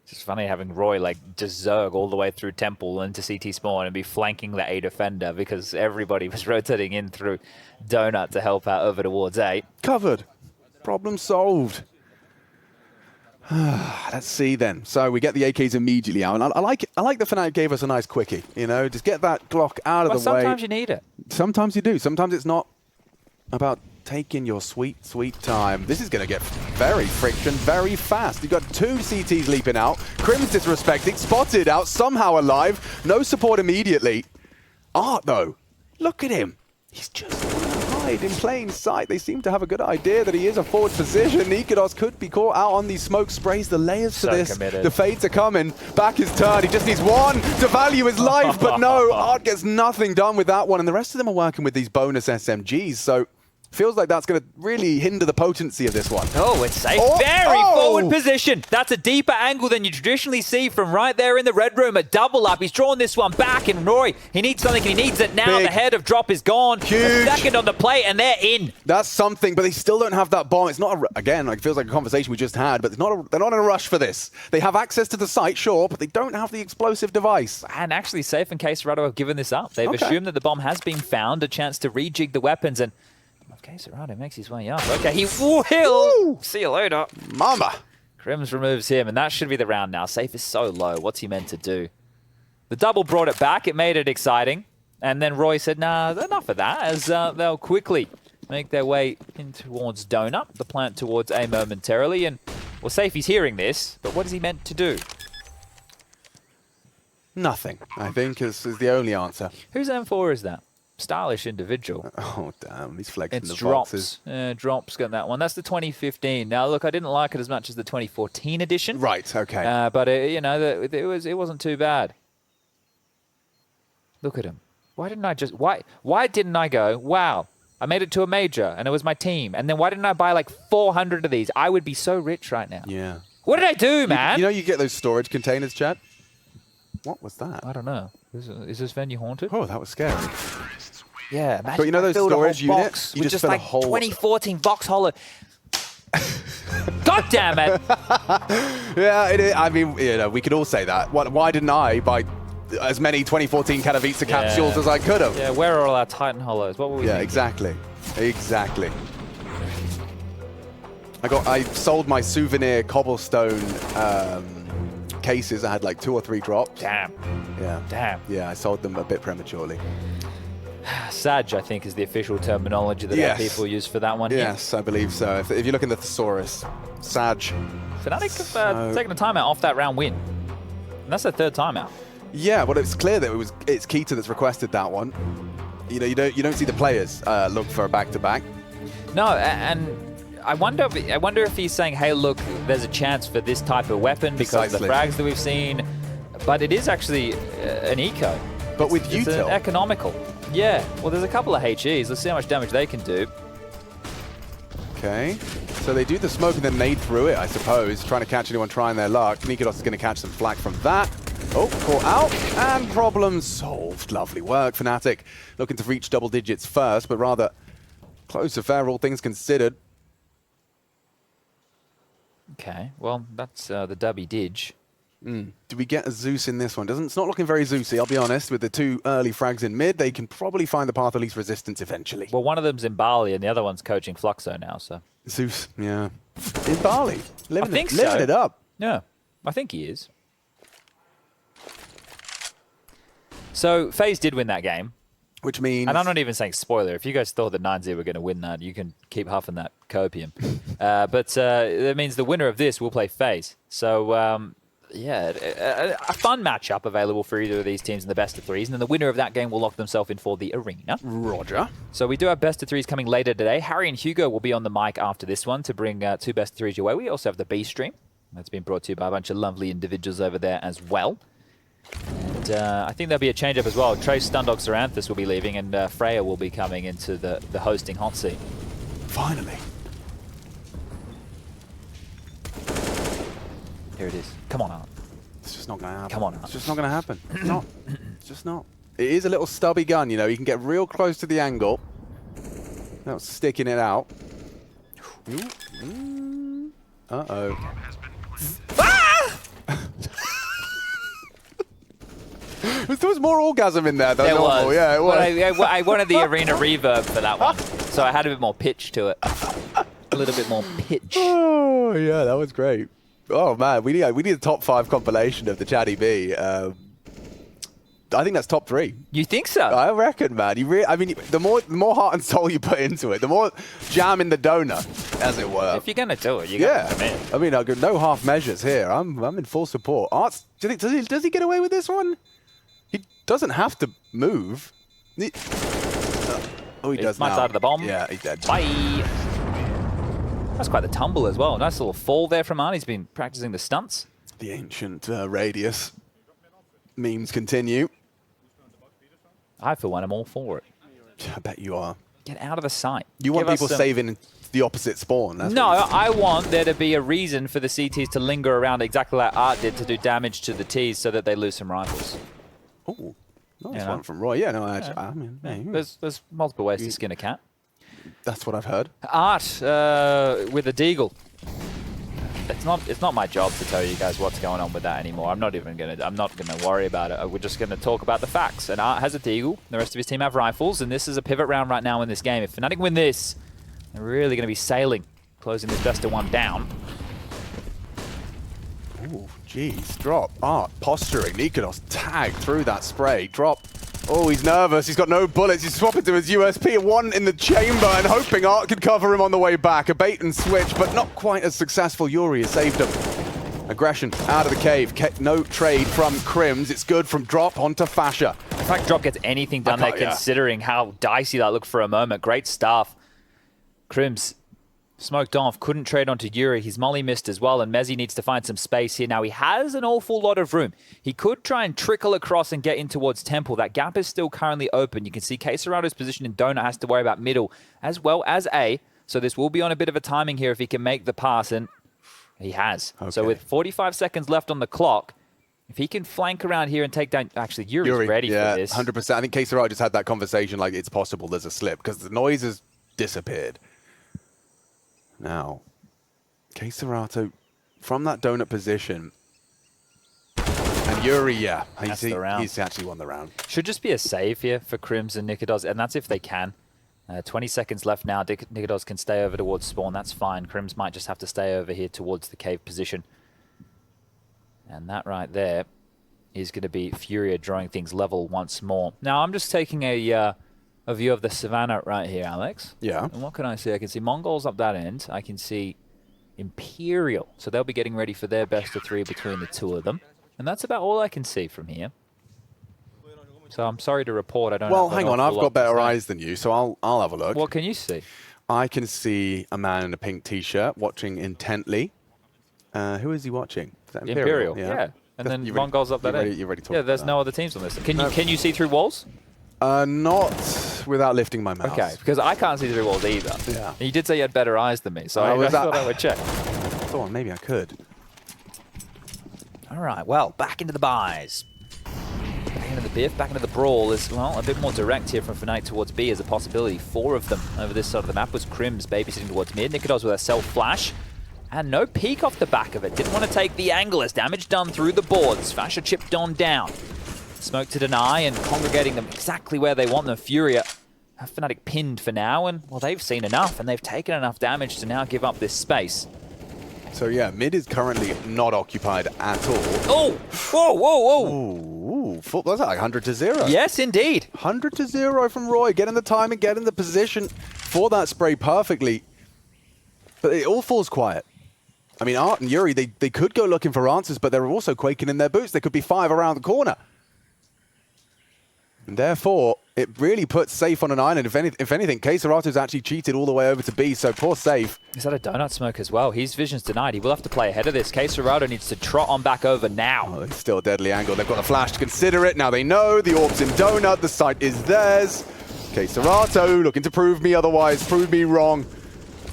It's just funny having Roy like zerg all the way through Temple into CT spawn and be flanking the A defender because everybody was rotating in through Donut to help out over towards A. Covered. Problem solved. Let's see then. So we get the AKs immediately out, and I like the Fnatic gave us a nice quickie. You know, just get that Glock out of the way. Sometimes you need it. Sometimes you do. Sometimes it's not about taking your sweet, sweet time. This is going to get very friction, very fast. You've got two CTs leaping out. Crim's disrespecting, spotted out, somehow alive. No support immediately. Art though, look at him. He's just hide in plain sight. They seem to have a good idea that he is a forward position. Nikodos could be caught out on these smoke sprays. The layers to this. Committed. The fades are coming. Back his turn. He just needs one to value his life. But no, Art gets nothing done with that one. And the rest of them are working with these bonus SMGs. So feels like that's going to really hinder the potency of this one. Oh, it's safe. Very forward position. That's a deeper angle than you traditionally see from right there in the red room. A double up. He's drawn this one back, and Roy, he needs something. He needs it now. Big. The head of drop is gone. Huge. A second on the plate, and they're in. That's something, but they still don't have that bomb. It's not, again, like, it feels like a conversation we just had, but they're not in a rush for this. They have access to the site, sure, but they don't have the explosive device. And actually, Safe and Quesararo have given this up. They've assumed that the bomb has been found, a chance to rejig the weapons, and Quesararo makes his way up. Okay, he will. See you later. Mama. Crims removes him, and that should be the round now. Safe is so low. What's he meant to do? The double brought it back. It made it exciting. And then Roy said, nah, enough of that, as they'll quickly make their way in towards Donut, the plant towards A momentarily. And, well, Safe, he's hearing this, but what is he meant to do? Nothing, I think, is the only answer. Whose M4 is that? Stylish individual. Oh, damn. He's flexing the Drops. boxes. Drops got that one. That's the 2015. Now, look, I didn't like it as much as the 2014 edition. Right, okay. But, you know, it wasn't too bad. Look at him. Why didn't I go, wow, I made it to a major, and it was my team. And then why didn't I buy like 400 of these? I would be so rich right now. Yeah. What did I do, man? You know you get those storage containers, Chad? What was that? I don't know. Is this venue haunted? Oh, that was scary. Yeah, imagine But you know those storage units? You just fill a like whole 2014 box hollow. God damn it! Yeah, it is. I mean, you know, we could all say that. Why didn't I buy as many 2014 Katowice capsules as I could have? Yeah, where are all our Titan hollows? What were we thinking? Exactly. Exactly. I sold my souvenir cobblestone cases. I had like 2 or 3 drops. Damn. Yeah. Damn. Yeah, I sold them a bit prematurely. Sag, I think, is the official terminology that our people use for that one. Yes, I believe so. If you look in the thesaurus, Sag. Fnatic have taken a timeout off that round win. And that's their 3rd timeout. Yeah, well, it's clear that it's Keita that's requested that one. You know, you don't see the players look for a back-to-back. No, and I wonder if he's saying, hey, look, there's a chance for this type of weapon because of the frags that we've seen. But it is actually an eco. But with util. It's economical. Yeah, well, there's a couple of HEs. Let's see how much damage they can do. Okay, so they do the smoke and then nade through it, I suppose, trying to catch anyone trying their luck. Nikodos is going to catch some flack from that. Oh, caught out, and problem solved. Lovely work, Fnatic. Looking to reach double digits first, but rather close affair, all things considered. Okay, well, that's the dubby didge. Do we get a Zeus in this one? It's not looking very Zeusy, I'll be honest. With the 2 early frags in mid, they can probably find the path of least resistance eventually. Well, one of them's in Bali and the other one's coaching Fluxo now, so. Zeus, yeah. In Bali. Living it up. Yeah, I think he is. So, FaZe did win that game. Which means... And I'm not even saying spoiler. If you guys thought that 9-0 were going to win that, you can keep huffing that copium. But that means the winner of this will play FaZe. So, yeah, a fun matchup available for either of these teams in the best of threes. And then the winner of that game will lock themselves in for the arena. Roger. So we do have best of threes coming later today. Harry and Hugo will be on the mic after this one to bring 2 best of threes your way. We also have the B stream. That's been brought to you by a bunch of lovely individuals over there as well. And I think there'll be a change-up as well. Trace, Stundog, Saranthus will be leaving, and Freya will be coming into the hosting hot seat. Finally. Here it is. Come on, Art. It's just not going to happen. Come on, Art. It's just not going to happen. It's not. It's just not. It is a little stubby gun, you know. You can get real close to the angle. Not sticking it out. Uh-oh. There was more orgasm in there than normal. Was. Yeah, it was. Well, I wanted the arena reverb for that one, so I had a bit more pitch to it. A little bit more pitch. Oh, yeah, that was great. Oh, man, we need a top 5 compilation of the Chatty B. I think that's top 3. You think so? I reckon, man. I mean, the more heart and soul you put into it, the more jam in the donut, as it were. If you're gonna do it, you gotta come in. I mean, I've got no half measures here. I'm in full support. Arts, do you think does he get away with this one? He doesn't have to move. He does now. Side of the bomb. Yeah, he's dead. Bye. That's quite the tumble as well. Nice little fall there from Arnie. He's been practicing the stunts. The ancient radius memes continue. I, for one, am all for it. I bet you are. Get out of the sight. You want people saving the opposite spawn. That's no, I want there to be a reason for the CTs to linger around exactly like Art did to do damage to the Ts so that they lose some rifles. Oh, nice one from Roy. Yeah, no, actually, I mean, there's multiple ways to skin a cat. That's what I've heard. Art with a deagle. It's not my job to tell you guys what's going on with that anymore. I'm not gonna worry about it. We're just gonna talk about the facts. And Art has a deagle. The rest of his team have rifles, and this is a pivot round right now in this game. If Fnatic win this, they're really gonna be sailing, closing this best of 1 down. Oh, jeez. Drop. Art posturing. Nikodos tagged through that spray. Drop. Oh, he's nervous. He's got no bullets. He's swapping to his USP. 1 in the chamber and hoping Art could cover him on the way back. A bait and switch, but not quite as successful. Yuri has saved him. Aggression out of the cave. No trade from Crims. It's good from Drop onto Fasha. In fact, Drop gets anything done there considering how dicey that looked for a moment. Great stuff. Crims smoked off, couldn't trade onto Yuri. His molly missed as well, and Mezzi needs to find some space here. Now, he has an awful lot of room. He could try and trickle across and get in towards Temple. That gap is still currently open. You can see Queserado's position in Donut has to worry about middle as well as A. So this will be on a bit of a timing here if he can make the pass, and he has. Okay. So with 45 seconds left on the clock, if he can flank around here and take down... Actually, Yuri's ready for this. 100%. I think Queserado just had that conversation like it's possible there's a slip because the noise has disappeared. Now, Queserato from that donut position. And Yuri, he's actually won the round. Should just be a save here for Crims and Nikodos, and that's if they can. 20 seconds left now. Nikodos can stay over towards spawn. That's fine. Crims might just have to stay over here towards the cave position. And that right there is going to be Furia drawing things level once more. Now, I'm just taking a view of the savannah right here, Alex. Yeah. And what can I see? I can see MONGOLZ up that end. I can see Imperial. So they'll be getting ready for their best of 3 between the 2 of them. And that's about all I can see from here. So I'm sorry to report I don't Well, hang on. I've got better eyes than you, so I'll have a look. What can you see? I can see a man in a pink t-shirt watching intently. Who is he watching? Is that Imperial, yeah. And then MONGOLZ up that end. You've already talked Yeah, there's no other teams on this. Can you see through walls? Not without lifting my mouse. Okay, because I can't see through walls either. Yeah. And you did say you had better eyes than me, so I thought I would check. Go on, maybe I could. All right, well, back into the buys. Back into the biff, back into the brawl is, well, a bit more direct here from Fnatic towards B as a possibility. 4 of them over this side of the map was Crims babysitting towards mid. Nikodos with a self-flash. And no peek off the back of it. Didn't want to take the angle as damage done through the boards. Fasher chipped on down. Smoke to deny and congregating them exactly where they want them. Furia have Fnatic pinned for now, and well, they've seen enough and they've taken enough damage to now give up this space. So yeah, mid is currently not occupied at all. Oh! Whoa, whoa, whoa! Ooh, what's that, like 100 to 0? Yes, indeed. 100 to 0 from Roy, getting the time and getting the position for that spray perfectly. But it all falls quiet. I mean, Art and Yuri, they could go looking for answers, but they're also quaking in their boots. There could be 5 around the corner. And therefore, it really puts Safe on an island. If anything, K-Serato's actually cheated all the way over to B, so poor Safe. Is that a donut smoke as well? His vision's denied. He will have to play ahead of this. K-Serato needs to trot on back over now. Oh, it's still a deadly angle. They've got a flash to consider it. Now they know the orb's in donut. The site is theirs. K-Serato looking to prove me otherwise. Prove me wrong.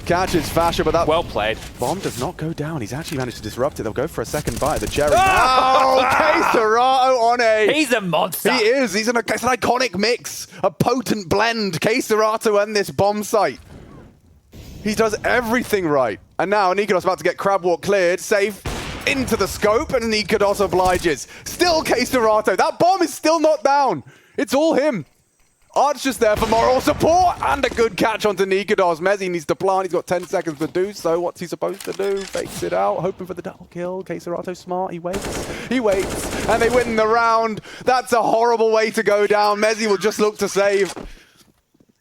Catches Fasher, but that well played. Bomb does not go down. He's actually managed to disrupt it. They'll go for a second bite of the cherry. Oh, K-Serato on a... He's a monster. He is. It's an iconic mix. A potent blend. K-Serato and this bomb site. He does everything right. And now Nikodos about to get crab walk cleared. Safe into the scope, and Nikodos obliges. Still K-Serato. That bomb is still not down. It's all him. Art's just there for moral support, and a good catch onto Nikodos. Mezzi needs to plant. He's got 10 seconds to do so. What's he supposed to do? Fakes it out, hoping for the double kill. K-Serato's smart. He waits. He waits, and they win the round. That's a horrible way to go down. Mezzi will just look to save.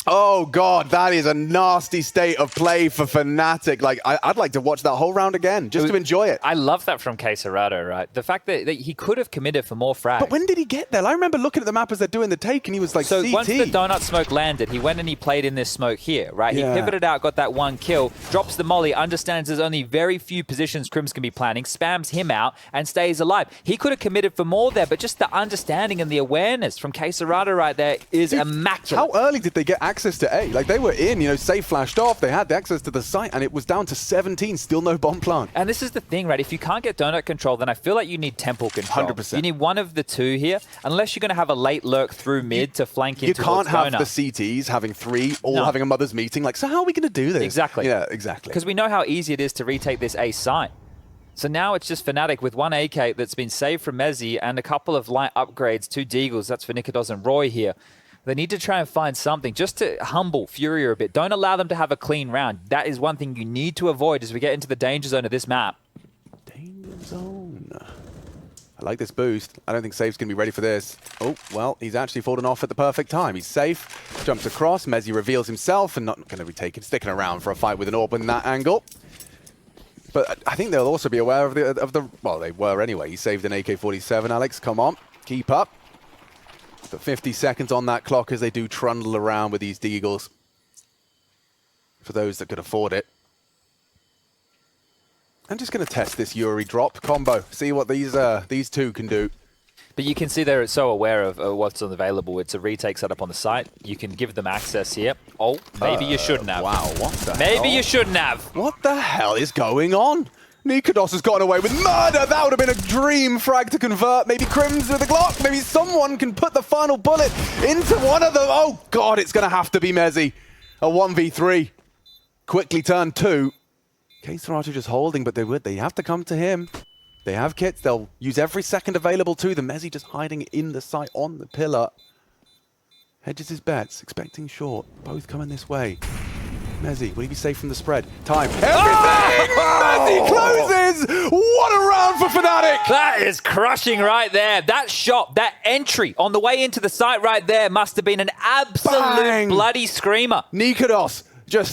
Oh, God, that is a nasty state of play for Fnatic. Like, I'd like to watch that whole round again, just to enjoy it. I love that from K-Serato, right? The fact that he could have committed for more frags. But when did he get there? I remember looking at the map as they're doing the take, and he was like, so CT. Once the donut smoke landed, he went and he played in this smoke here, right? Yeah. He pivoted out, got that one kill, drops the molly, understands there's only very few positions Crims can be planning, spams him out, and stays alive. He could have committed for more there, but just the understanding and the awareness from K-Serato right there is immaculate. How early did they get access to A? Like, they were in, you know, Safe flashed off, they had the access to the site, and it was down to 17, still no bomb plant. And this is the thing, right? If you can't get donut control, then I feel like you need temple control. 100%. You need one of the two here, unless you're going to have a late lurk through mid to flank into You can't have donut. the CTs having 3, all having a mother's meeting. Like, so how are we going to do this? Exactly. Yeah, exactly. Because we know how easy it is to retake this A site. So now it's just Fnatic with one AK that's been saved from Mezzi and a couple of light upgrades, 2 Deagles. That's for Nikodos and Roy here. They need to try and find something just to humble Furia a bit. Don't allow them to have a clean round. That is one thing you need to avoid as we get into the danger zone of this map. Danger zone. I like this boost. I don't think Safe's going to be ready for this. Oh, well, he's actually fallen off at the perfect time. He's safe, jumps across, Mezzi reveals himself and not going to be sticking around for a fight with an orb in that angle. But I think they'll also be aware of the well, they were anyway. He saved an AK-47, Alex. Come on, keep up. But 50 seconds on that clock as they do trundle around with these Deagles. For those that could afford it. I'm just going to test this Yuri drop combo. See what these two can do. But you can see they're so aware of what's available. It's a retake set up on the site. You can give them access here. Oh, maybe you shouldn't have. Wow, what the hell? Maybe you shouldn't have. What the hell is going on? Nikodos has gotten away with murder. That would have been a dream frag to convert. Maybe Crims with the Glock. Maybe someone can put the final bullet into one of them. Oh, God, it's going to have to be Mezzi. A 1v3. Quickly turn 2. K-Serato just holding, but they have to come to him. They have kits. They'll use every second available to them. Mezzi just hiding in the site on the pillar. Hedges his bets, expecting short. Both coming this way. Mezzi, will he be safe from the spread? Time. Everything! Mezzi closes! What a round for Fnatic! That is crushing right there. That shot, that entry on the way into the site right there must have been an absolute Bang! bloody screamer. Nikodos,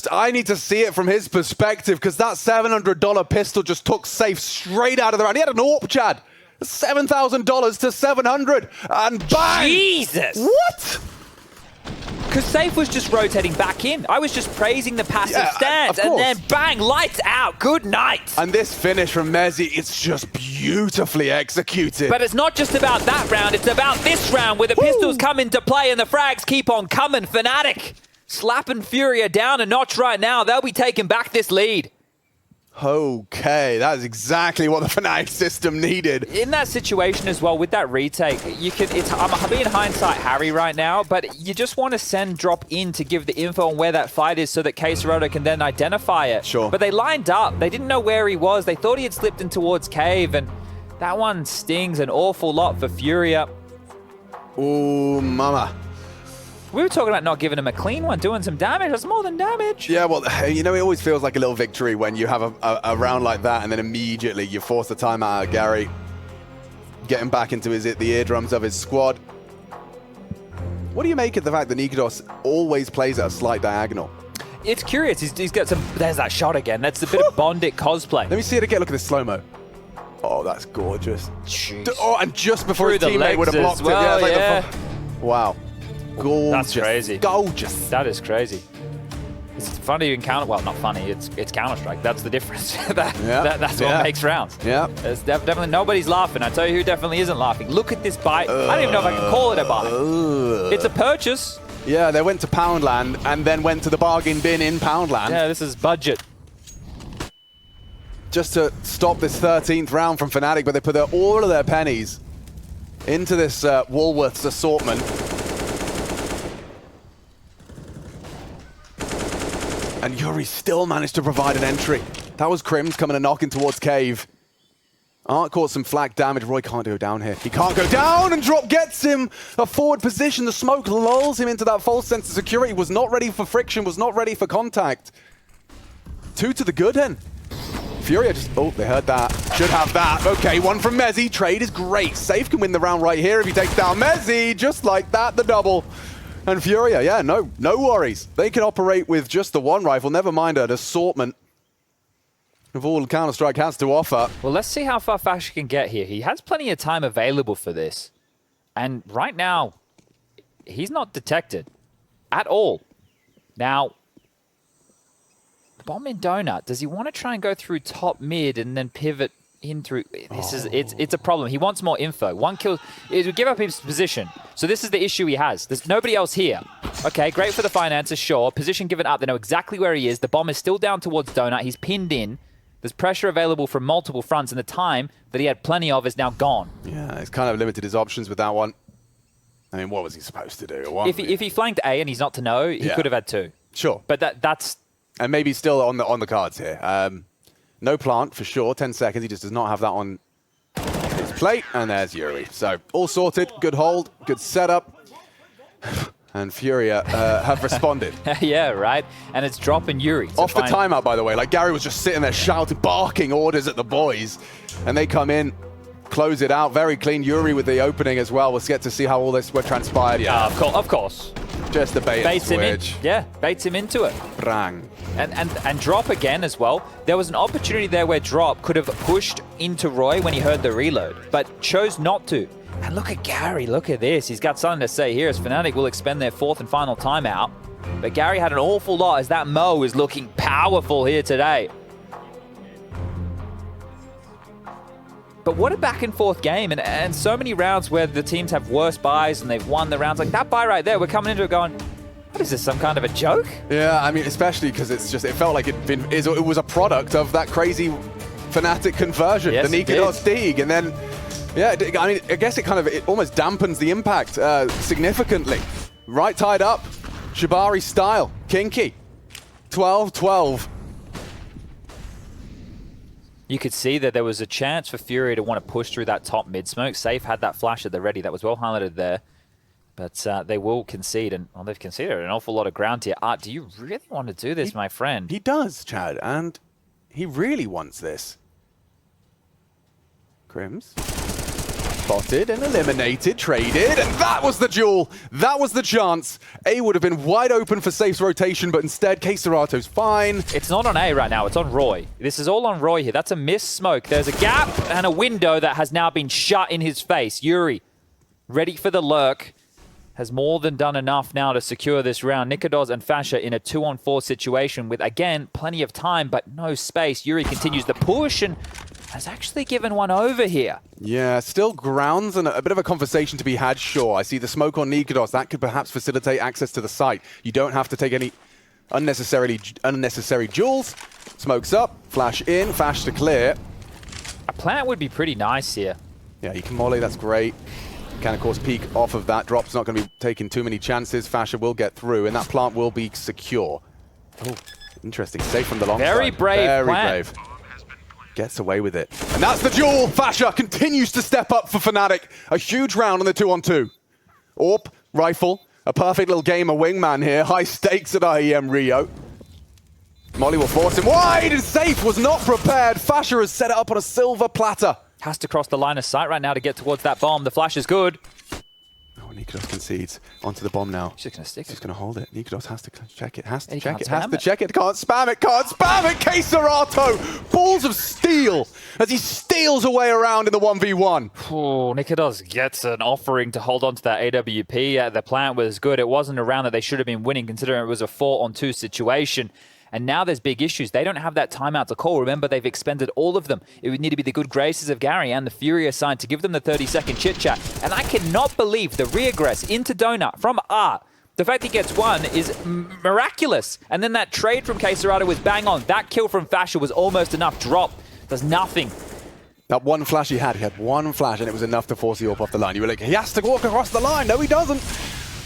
I need to see it from his perspective because that $700 pistol just took Safe straight out of the round. He had an AWP, Chad. $7,000 to 700 and bang! Jesus! What? Because Safe was just rotating back in. I was just praising the passive stance, of and course. then bang, lights out. Good night. And this finish from Mezzi, it's just beautifully executed. But it's not just about that round, it's about this round where the pistols come into play and the frags keep on coming. Fnatic slapping Furia down a notch right now. They'll be taking back this lead. Okay, that is exactly what the Fnatic system needed. In that situation as well, with that retake, you can. I'm being hindsight Harry right now, but you just want to send drop in to give the info on where that fight is so that K-Soroto can then identify it. Sure. But they lined up. They didn't know where he was. They thought he had slipped in towards Cave, and that one stings an awful lot for Furia. Ooh, mama. We were talking about not giving him a clean one, doing some damage. That's more than damage. Yeah, well, you know, it always feels like a little victory when you have a round like that and then immediately you force the timeout out of Gary, getting back into the eardrums of his squad. What do you make of the fact that Nikodos always plays at a slight diagonal? It's curious. He's got some... There's that shot again. That's a bit of Bondic cosplay. Let me see it again. Look at this slow-mo. Oh, that's gorgeous. Jeez. Oh, and just before Through his teammate would have blocked it. Well, Like yeah. Wow. Gorgeous. That's crazy. Gorgeous. That is crazy. It's funny in Counter... Well, not funny. It's Counter-Strike. That's the difference. That's what makes rounds. Yeah. There's definitely... Nobody's laughing. I tell you who definitely isn't laughing. Look at this bite. I don't even know if I can call it a bite. It's a purchase. Yeah, they went to Poundland and then went to the bargain bin in Poundland. Yeah, this is budget. Just to stop this 13th round from Fnatic, but they put all of their pennies into this Woolworths assortment. And Yuri still managed to provide an entry. That was Crims coming and knocking towards Cave. Art caught some flak damage. Roy can't go down here. He can't go down, and drop gets him a forward position. The smoke lulls him into that false sense of security. Was not ready for friction, was not ready for contact. 2 to the good end. Furia just... Oh, they heard that. Should have that. Okay, one from Mezzi. Trade is great. Safe can win the round right here if he takes down Mezzi. Just like that, the double. And Furia, yeah, no worries. They can operate with just the one rifle. Never mind an assortment of all Counter-Strike has to offer. Well, let's see how far Fasher can get here. He has plenty of time available for this. And right now, he's not detected at all. Now, the bomb in Donut, does he want to try and go through top mid and then pivot in through? It's a problem. He wants more info. One kill, it would give up his position. So this is the issue he has. There's nobody else here. Okay, great for the finances, sure. Position given up. They know exactly where he is. The bomb is still down towards Donut. He's pinned in. There's pressure available from multiple fronts, and the time that he had plenty of is now gone. Yeah, he's kind of limited his options with that one. I mean, what was he supposed to do? If he flanked A and he's not to know, he could have had 2. Sure. But that's... And maybe still on the cards here. No plant for sure, 10 seconds. He just does not have that on his plate. And there's Yuri. So all sorted, good hold, good setup. And Furia have responded. Yeah, right. And it's dropping Yuri. Off the timeout, by the way. Like, Gary was just sitting there shouting, barking orders at the boys. And they come in, close it out. Very clean. Yuri with the opening as well. We'll get to see how all this transpired. Yeah, of course. Just the bait and switch. Baits him into it. Brang. And Drop again as well. There was an opportunity there where Drop could have pushed into Roy when he heard the reload, but chose not to. And look at Gary, look at this. He's got something to say here as Fnatic will expend their 4th and final timeout. But Gary had an awful lot as that Mo is looking powerful here today. But what a back and forth game, and so many rounds where the teams have worse buys and they've won the rounds. Like that buy right there, we're coming into it going, what is this, some kind of a joke? Yeah, I mean, especially because it felt like it was a product of that crazy Fnatic conversion, yes, the Nikodos Dig, and then, yeah, I mean, I guess it almost dampens the impact significantly. Right tied up, Shibari style, kinky, 12-12. You could see that there was a chance for Furia to want to push through that top mid smoke. Safe had that flash at the ready. That was well highlighted there. But they will concede, and they've conceded an awful lot of ground here. Art, do you really want to do this, my friend? He does, Chad, and he really wants this. Crims. Spotted and eliminated, traded, and that was the duel. That was the chance. A would have been wide open for Safe's rotation, but instead, K-Serato's fine. It's not on A right now, it's on Roy. This is all on Roy here. That's a missed smoke. There's a gap and a window that has now been shut in his face. Yuri, ready for the lurk, has more than done enough now to secure this round. Nikodos and Fasher in a 2-on-4 situation with, again, plenty of time, but no space. Yuri continues the push and has actually given one over here. Yeah, still grounds and a bit of a conversation to be had, sure. I see the smoke on Nikodos. That could perhaps facilitate access to the site. You don't have to take any Unnecessary duels. Smokes up, flash in, flash to clear. A plant would be pretty nice here. Yeah, you can molly, that's great. Can, of course, peek off of that. Drop's not going to be taking too many chances. Fasher will get through, and that plant will be secure. Oh, interesting. Safe from the long Very side. brave Very plant. brave. Gets away with it. And that's the duel! Fasher continues to step up for Fnatic. A huge round on the 2-on-2. AWP, rifle, a perfect little game of wingman here. High stakes at IEM Rio. Molly will force him wide, and Safe was not prepared. Fasher has set it up on a silver platter. Has to cross the line of sight right now to get towards that bomb. The flash is good. Oh, Nikodos concedes onto the bomb now. He's just going to stick it. He's going to hold it. Nikodos has to check it, has to And he check can't it, has spam to it. check it. Can't spam it, can't spam it. Keserato, balls of steel as he steals away around in the 1v1. Oh, Nikodos gets an offering to hold on to that AWP. The plant was good. It wasn't a round that they should have been winning considering it was a 4-on-2 situation. And now there's big issues. They don't have that timeout to call. Remember, they've expended all of them. It would need to be the good graces of Gary and the Furia side to give them the 30-second chit-chat. And I cannot believe the regress into Donut from Art. The fact he gets one is miraculous. And then that trade from Keserato was bang on. That kill from Fasher was almost enough. Drop does nothing. That one flash he had one flash, and it was enough to force the AWP off the line. You were like, he has to walk across the line. No, he doesn't.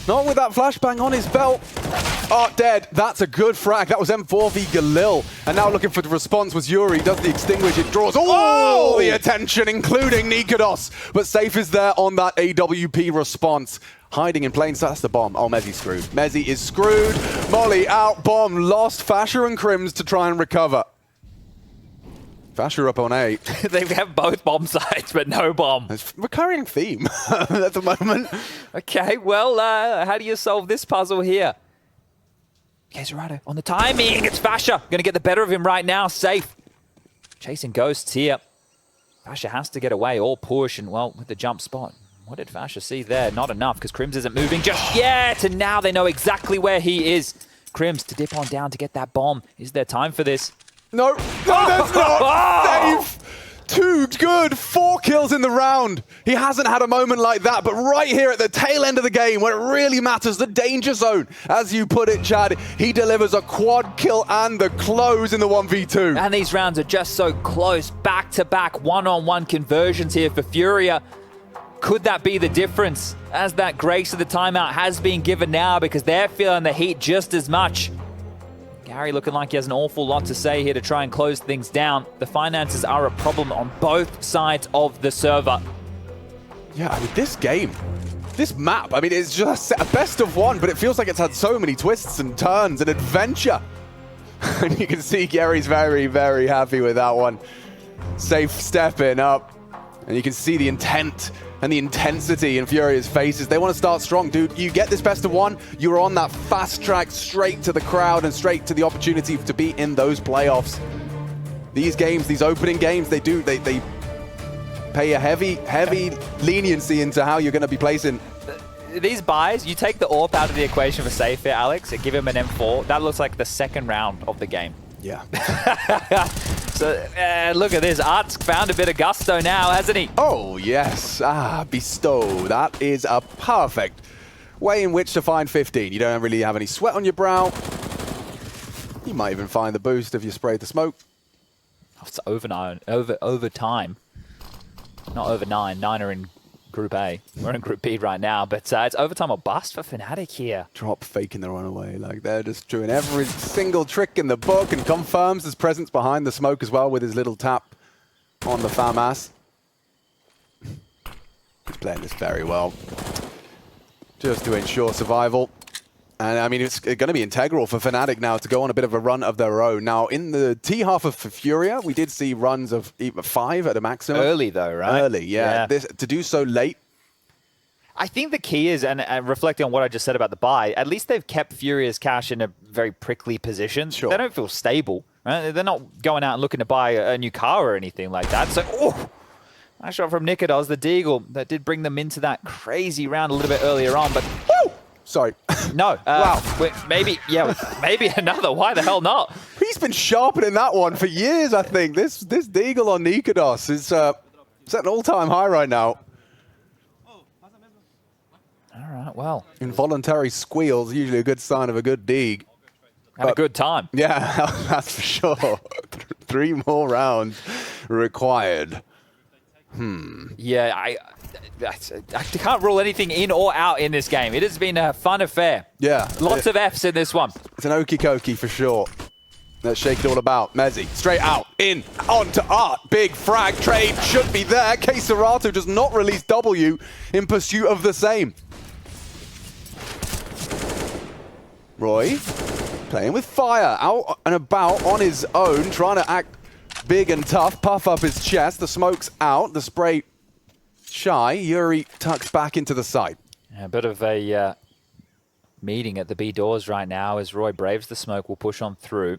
Not with that flashbang on his belt. Art dead. That's a good frag. That was M4 v Galil. And now looking for the response was Yuri. Does the extinguish. It draws all the attention, including Nikodos. But Safe is there on that AWP response. Hiding in plain sight. That's the bomb. Oh, Mezzi's screwed. Mezzi is screwed. Molly out. Bomb lost. Fasher and Crims to try and recover. Fasher up on 8. They have both bomb sites, but no bomb. It's a recurring theme at the moment. Okay, well, how do you solve this puzzle here? Keserato on the timing. It's Fasher. Going to get the better of him right now. Safe. Chasing ghosts here. Fasher has to get away or push, and, well, with the jump spot. What did Fasher see there? Not enough, because Crims isn't moving just yet, and now they know exactly where he is. Crims to dip on down to get that bomb. Is there time for this? No, there's not. Safe. Too good. 4 kills in the round. He hasn't had a moment like that, but right here at the tail end of the game, where it really matters, the danger zone, as you put it, Chad, he delivers a quad kill and the close in the 1v2. And these rounds are just so close. Back-to-back one-on-one conversions here for Furia. Could that be the difference? As that grace of the timeout has been given now, because they're feeling the heat just as much. Gary looking like he has an awful lot to say here to try and close things down. The finances are a problem on both sides of the server. Yeah, I mean, this game, this map, I mean, it's just a best of one, but it feels like it's had so many twists and turns and adventure. And you can see Gary's very, very happy with that one. Safe stepping up. And you can see the intent and the intensity in Furia's faces. They want to start strong, dude. You get this best of one, you're on that fast track straight to the crowd and straight to the opportunity to be in those playoffs. These games, these opening games, they pay a heavy leniency into how you're going to be placing. These buys, you take the AWP out of the equation for Safe here, Alex, and give him an M4. That looks like the second round of the game. Yeah. So, look at this. Art's found a bit of gusto now, hasn't he? Oh, yes. Bestow. That is a perfect way in which to find 15. You don't really have any sweat on your brow. You might even find the boost if you sprayed the smoke. It's over time. Not over 9. 9 are in Group A. We're in Group B right now, but it's overtime or bust for Fnatic here. Drop faking the runaway. Like, they're just doing every single trick in the book, and confirms his presence behind the smoke as well with his little tap on the FAMAS. He's playing this very well. Just to ensure survival. And I mean, it's going to be integral for Fnatic now to go on a bit of a run of their own. Now, in the T half of Furia, we did see runs of even 5 at a maximum. Early though, right? Early, yeah. To do so late. I think the key is, and reflecting on what I just said about the buy, at least they've kept Furia's cash in a very prickly position. Sure. They don't feel stable, right? They're not going out and looking to buy a new car or anything like that. So, nice shot from Nikodos, the Deagle, that did bring them into that crazy round a little bit earlier on, but... Woo! Sorry. No. Wow. Maybe another. Why the hell not? He's been sharpening that one for years, I think. This Deagle on Nikodos is it's at an all-time high right now. All right, well. Involuntary squeals, usually a good sign of a good Deag. Had a good time. Yeah, that's for sure. 3 more rounds required. Yeah, I can't rule anything in or out in this game. It has been a fun affair. Yeah. Lots of Fs in this one. It's an okie dokie for sure. Let's shake it all about. Mezzi, straight out, in, onto Art. Big frag trade should be there. K-Serato does not release W in pursuit of the same. Roy, playing with fire, out and about on his own, trying to act big and tough, puff up his chest. The smoke's out, the spray shy. Yuri tucks back into the side. Yeah, a bit of a meeting at the B doors right now as Roy braves the smoke, will push on through.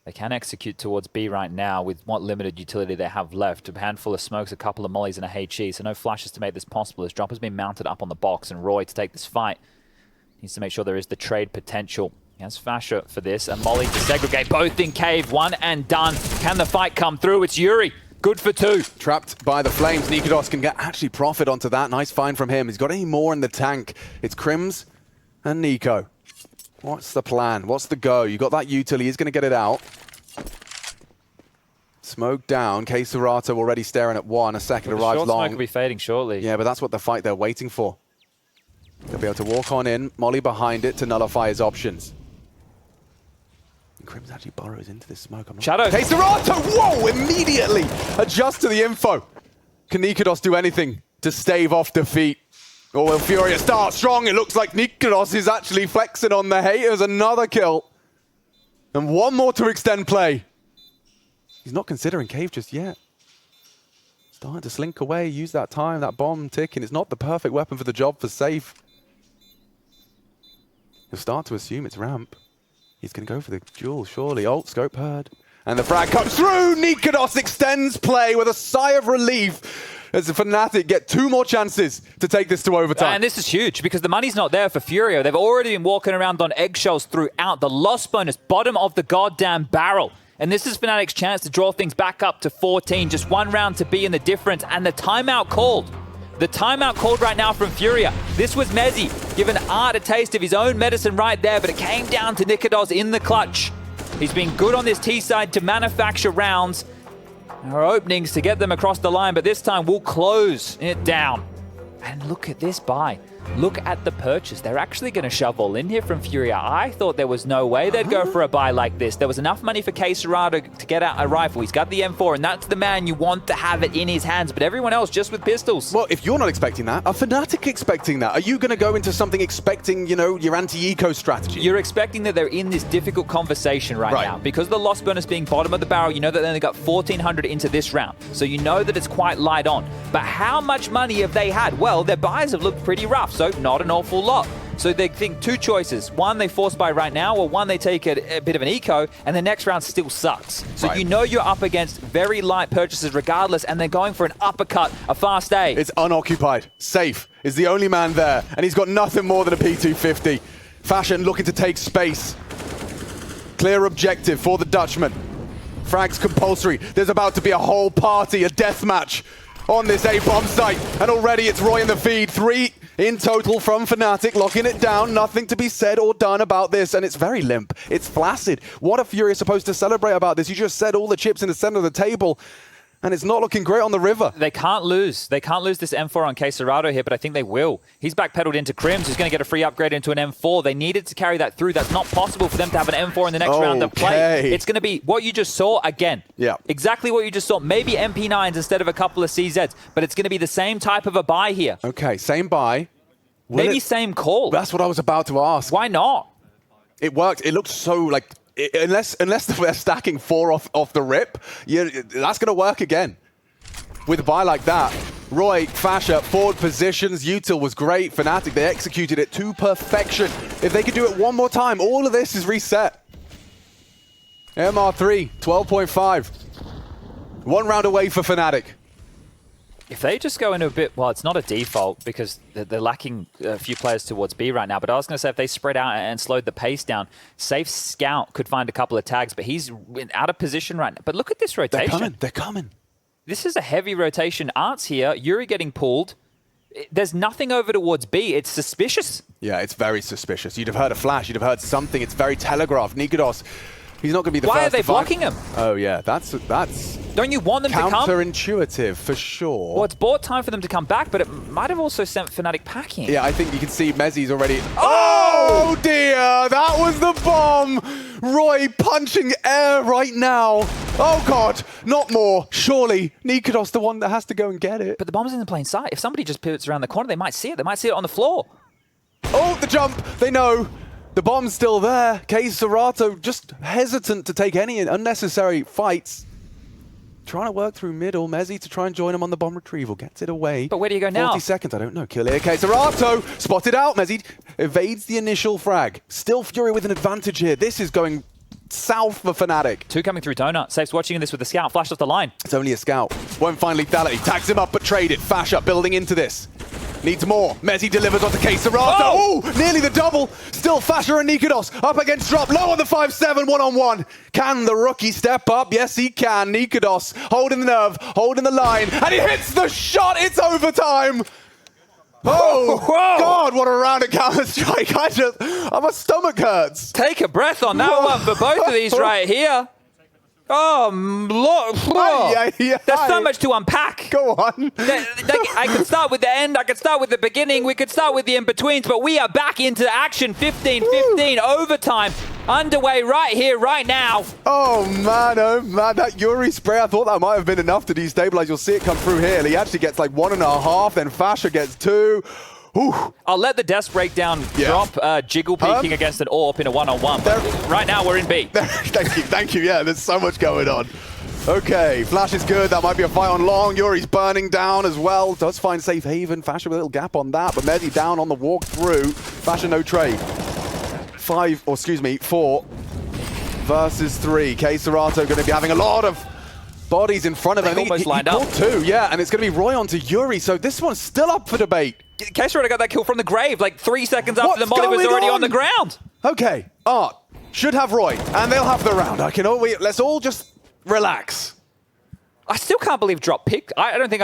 They can execute towards B right now with what limited utility they have left. A handful of smokes, a couple of mollies, and a HE, so no flashes to make this possible as Drop has been mounted up on the box, and Roy, to take this fight, needs to make sure there is the trade potential. He has Fasher for this, and Molly to segregate, both in cave, one and done. Can the fight come through? It's Yuri, good for 2. Trapped by the flames, Nikodos can actually profit onto that. Nice find from him. He's got any more in the tank. It's Crims and Nico. What's the plan? What's the go? You got that util, he's going to get it out. Smoke down. K-Serato already staring at 1. A second arrives long. Smoke will be fading shortly. Yeah, but that's what the fight they're waiting for. They'll be able to walk on in, Molly behind it to nullify his options. And Crims actually burrows into this smoke. I'm not Shadow. K-Serato! Whoa! Immediately adjust to the info. Can Nikodos do anything to stave off defeat? Or will Furia start strong? It looks like Nikodos is actually flexing on the haters. Another kill. And 1 more to extend play. He's not considering cave just yet. Starting to slink away, use that time, that bomb ticking. It's not the perfect weapon for the job for safe. He'll start to assume it's ramp. He's going to go for the duel, surely. Ult, scope heard. And the frag comes through! Nikodos extends play with a sigh of relief as the Fnatic get 2 more chances to take this to overtime. And this is huge because the money's not there for Furia. They've already been walking around on eggshells throughout. The loss bonus, bottom of the goddamn barrel. And this is Fnatic's chance to draw things back up to 14. Just 1 round to be in the difference. And the timeout called. The timeout called right now from Furia. This was Mezzi giving Art a taste of his own medicine right there, but it came down to Nikodos in the clutch. He's been good on this T side to manufacture rounds or openings to get them across the line, but this time we'll close it down. And look at this buy. Look at the purchase. They're actually going to shove all in here from Furia. I thought there was no way they'd go for a buy like this. There was enough money for K-Serato to get out a rifle. He's got the M4, and that's the man you want to have it in his hands. But everyone else just with pistols. Well, if you're not expecting that, are Fnatic expecting that? Are you going to go into something expecting, you know, your anti-eco strategy? You're expecting that they're in this difficult conversation right now. Because the loss bonus being bottom of the barrel, you know that they only got 1,400 into this round. So you know that it's quite light on. But how much money have they had? Well, their buys have looked pretty rough, so not an awful lot. So they think 2 choices. One, they force buy right now, or one, they take a bit of an eco, and the next round still sucks. So you know you're up against very light purchases regardless, and they're going for an uppercut, a fast A. It's unoccupied. Safe is the only man there, and he's got nothing more than a P250. Fashion looking to take space. Clear objective for the Dutchman. Frags compulsory. There's about to be a whole party, a death match on this A-bomb site, and already it's Roy in the feed. 3 in total from Fnatic, locking it down. Nothing to be said or done about this, and it's very limp. It's flaccid. What are Furia supposed to celebrate about this? You just said all the chips in the center of the table, and it's not looking great on the river. They can't lose. They can't lose this M4 on K-Serato here, but I think they will. He's backpedaled into Crims, who's going to get a free upgrade into an M4. They needed to carry that through. That's not possible for them to have an M4 in the next round of play. It's going to be what you just saw again. Yeah. Exactly what you just saw. Maybe MP9s instead of a couple of CZs, but it's going to be the same type of a buy here. Okay, same buy. Maybe same call. That's what I was about to ask. Why not? It worked. It looked so like, unless they're stacking 4 off the rip, that's going to work again. With a buy like that, Roy, Fasher, forward positions, util was great. Fnatic, they executed it to perfection. If they could do it one more time, all of this is reset. MR3, 12.5. 1 round away for Fnatic. If they just go into a bit, well, it's not a default because they're lacking a few players towards B right now, but I was going to say if they spread out and slowed the pace down, Safe Scout could find a couple of tags, but he's out of position right now. But look at this rotation. They're coming. This is a heavy rotation. Art's here. Yuri getting pulled. there's nothing over towards B. It's suspicious. Yeah, it's very suspicious. You'd have heard a flash. You'd have heard something. It's very telegraphed. Nikodos, he's not going to be the first. Why are they blocking him? Oh, yeah. That's Don't you want them to come? Counterintuitive, for sure. Well, it's bought time for them to come back, but it might have also sent Fnatic packing. Yeah, I think you can see Mezzi's already... Oh, dear! That was the bomb! Roy punching air right now. Oh, God. Not more. Surely Nikodos the one that has to go and get it. But the bomb's in the plain sight. If somebody just pivots around the corner, they might see it. They might see it on the floor. Oh, the jump! They know. The bomb's still there. Serato just hesitant to take any unnecessary fights. Trying to work through middle. Mezzi to try and join him on the bomb retrieval. Gets it away. But where do you go now? 40 seconds. I don't know. Kill here. Serato spotted out. Mezzi evades the initial frag. Still Furia with an advantage here. This is going south for Fnatic. 2 coming through Donut. Safe's watching this with the scout. Flashed off the line. It's only a scout. Won't find lethality. Tags him up but trade it. Fasha building into this. Needs more. Mezzi delivers onto Serato. Oh, nearly the double. Still Fasha and Nikodos up against Drop. Low on the 5-7, one-on-one. Can the rookie step up? Yes, he can. Nikodos holding the nerve, holding the line, and he hits the shot. It's overtime. Oh, whoa. God, what a round at Counter-Strike. My stomach hurts. Take a breath on that one for both of these right here. Oh, look. There's so much to unpack. Go on. I could start with the end. I could start with the beginning. We could start with the in-betweens, but we are back into action. 15-15 overtime underway right here, right now. Oh, man. That Yuri spray, I thought that might have been enough to destabilize. You'll see it come through here. He actually gets like 1.5, then Fasha gets 2. Ooh. I'll let the desk breakdown drop, jiggle peeking against an AWP in a one-on-one. Right now, we're in B. Thank you. Yeah, there's so much going on. Okay, Flash is good. That might be a fight on long. Yuri's burning down as well. Does find safe haven. Fasha with a little gap on that, but Mezzi down on the walk through. Fasha no trade. 4 versus 3. Serato going to be having a lot of bodies in front of him. Almost lined up. 2, yeah, and it's going to be Roy onto Yuri, so this one's still up for debate. Serato got that kill from the grave like 3 seconds after the molly was already on the ground. Okay, Art should have Roy, and they'll have the round. Let's all just relax. I still can't believe Drop picked. I don't think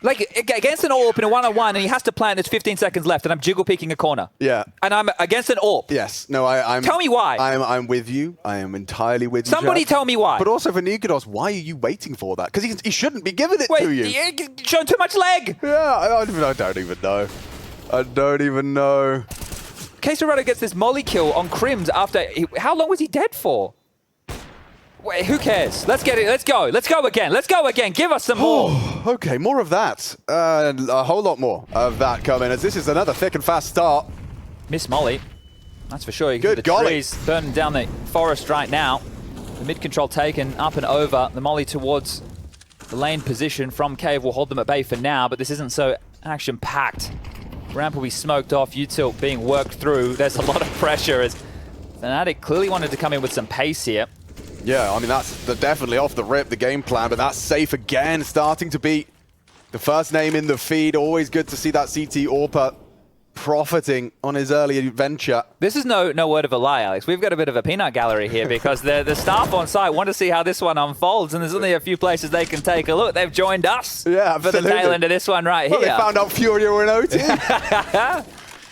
like, against an AWP in a one-on-one, and he has to plant, there's 15 seconds left, and I'm jiggle peeking a corner. Yeah. And I'm against an AWP. Yes. No, I'm... Tell me why. I'm with you. I am entirely with you, Somebody Jack. tell me why. But also for Nikodos, why are you waiting for that? Because he shouldn't be giving it to you. Wait, showing too much leg. Yeah, I don't even know. I don't even know. Serato gets this molly kill on Crims after... How long was he dead for? Wait, who cares? Let's get it. Let's go. Let's go again. Let's go again. Give us some more. Okay, more of that. A whole lot more of that coming, as this is another thick and fast start. Miss molly. That's for sure. You Good can see the golly. trees burning down the forest right now. The mid control taken up and over. The molly towards the lane position from Cave will hold them at bay for now, but this isn't so action-packed. Ramp will be smoked off. Util being worked through. There's a lot of pressure as Fnatic clearly wanted to come in with some pace here. Yeah, I mean, that's definitely off the rip, the game plan, but that's safe again, starting to be the first name in the feed. Always good to see that CT AWPer profiting on his early adventure. This is no word of a lie, Alex. We've got a bit of a peanut gallery here because the staff on site want to see how this one unfolds, and there's only a few places they can take a look. They've joined us for the tail end of this one right here. They found out Furia were in OT.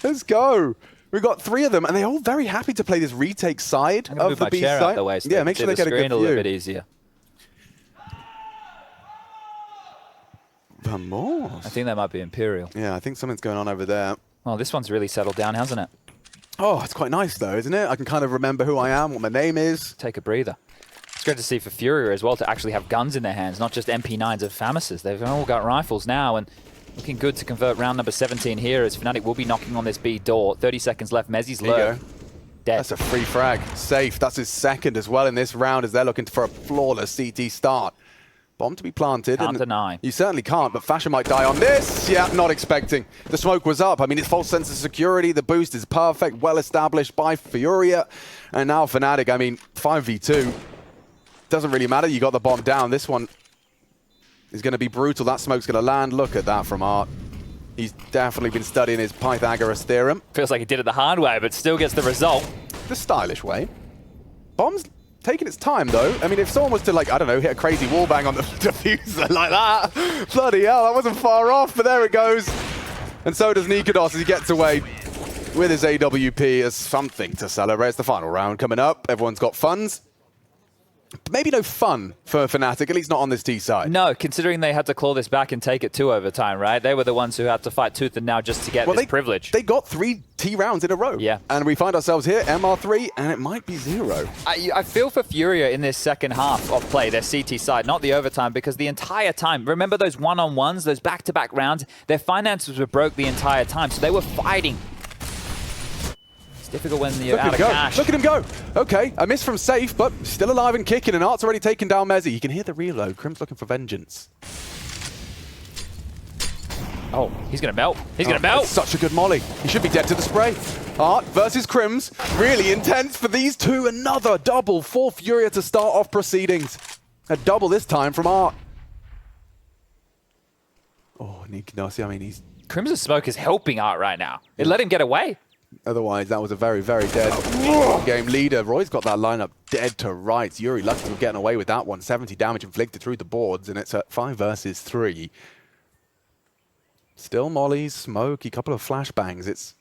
Let's go. We've got 3 of them, and they're all very happy to play this retake side of the B side. Out the way so yeah, make sure they get a good view. A little bit easier. TheMongolz. I think that might be Imperial. Yeah, I think something's going on over there. Well, this one's really settled down, hasn't it? Oh, it's quite nice, though, isn't it? I can kind of remember who I am, what my name is. Take a breather. It's good to see for Furia as well to actually have guns in their hands, not just MP9s of FAMASs. They've all got rifles now, and looking good to convert round number 17 here as Fnatic will be knocking on this B door. 30 seconds left. Mezzi's low. Dead. That's a free frag. Safe. That's his second as well in this round as they're looking for a flawless CT start. Bomb to be planted. Can't deny. You certainly can't, but Fasha might die on this. Yeah, not expecting. The smoke was up. I mean, it's false sense of security. The boost is perfect, well established by Furia. And now Fnatic, I mean, 5v2. Doesn't really matter. You got the bomb down. This one is going to be brutal. That smoke's going to land. Look at that from Art. He's definitely been studying his Pythagoras theorem. Feels like he did it the hard way, but still gets the result. The stylish way. Bomb's taking its time, though. I mean, if someone was to, like, I don't know, hit a crazy wallbang on the diffuser like that, bloody hell, that wasn't far off, but there it goes. And so does Nikodos as he gets away with his AWP as something to celebrate. It's the final round coming up. Everyone's got funds. Maybe no fun for Fnatic, at least not on this T side. No, considering they had to claw this back and take it to overtime, right? They were the ones who had to fight tooth and nail just to get this privilege. They got 3 T rounds in a row. Yeah. And we find ourselves here, MR3, and it might be 0. I feel for Furia in this second half of play, their CT side, not the overtime, because the entire time, remember those one-on-ones, those back-to-back rounds, their finances were broke the entire time, so they were fighting. Difficult when you're out of cash. Look at him go. Okay, a miss from Safe, but still alive and kicking, and Art's already taken down Mezzy. You can hear the reload. Crim's looking for vengeance. Oh, he's going to melt. He's going to melt. Such a good molly. He should be dead to the spray. Art versus Crims. Really intense for these two. Another double for Furia to start off proceedings. A double this time from Art. Oh, Nikodos, I mean, he's... Crim's smoke is helping Art right now. It let him get away. Otherwise, that was a very, very dead game leader. Roy's got that lineup dead to rights. Yuri lucky for getting away with that one. 70 damage inflicted through the boards, and it's at 5 versus 3. Still mollies, smoke, a couple of flashbangs. It's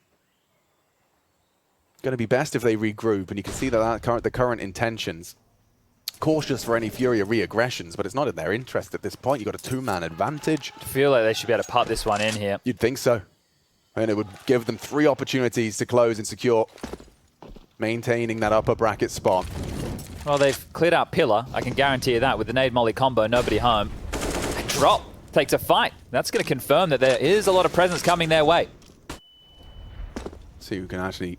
going to be best if they regroup, and you can see that the current intentions. Cautious for any Furia re-aggressions, but it's not in their interest at this point. You've got a 2-man advantage. I feel like they should be able to putt this one in here. You'd think so. And it would give them 3 opportunities to close and secure maintaining that upper bracket spot. Well, they've cleared out Pillar. I can guarantee you that. With the nade molly combo, nobody home. A drop takes a fight. That's going to confirm that there is a lot of presence coming their way. See who can actually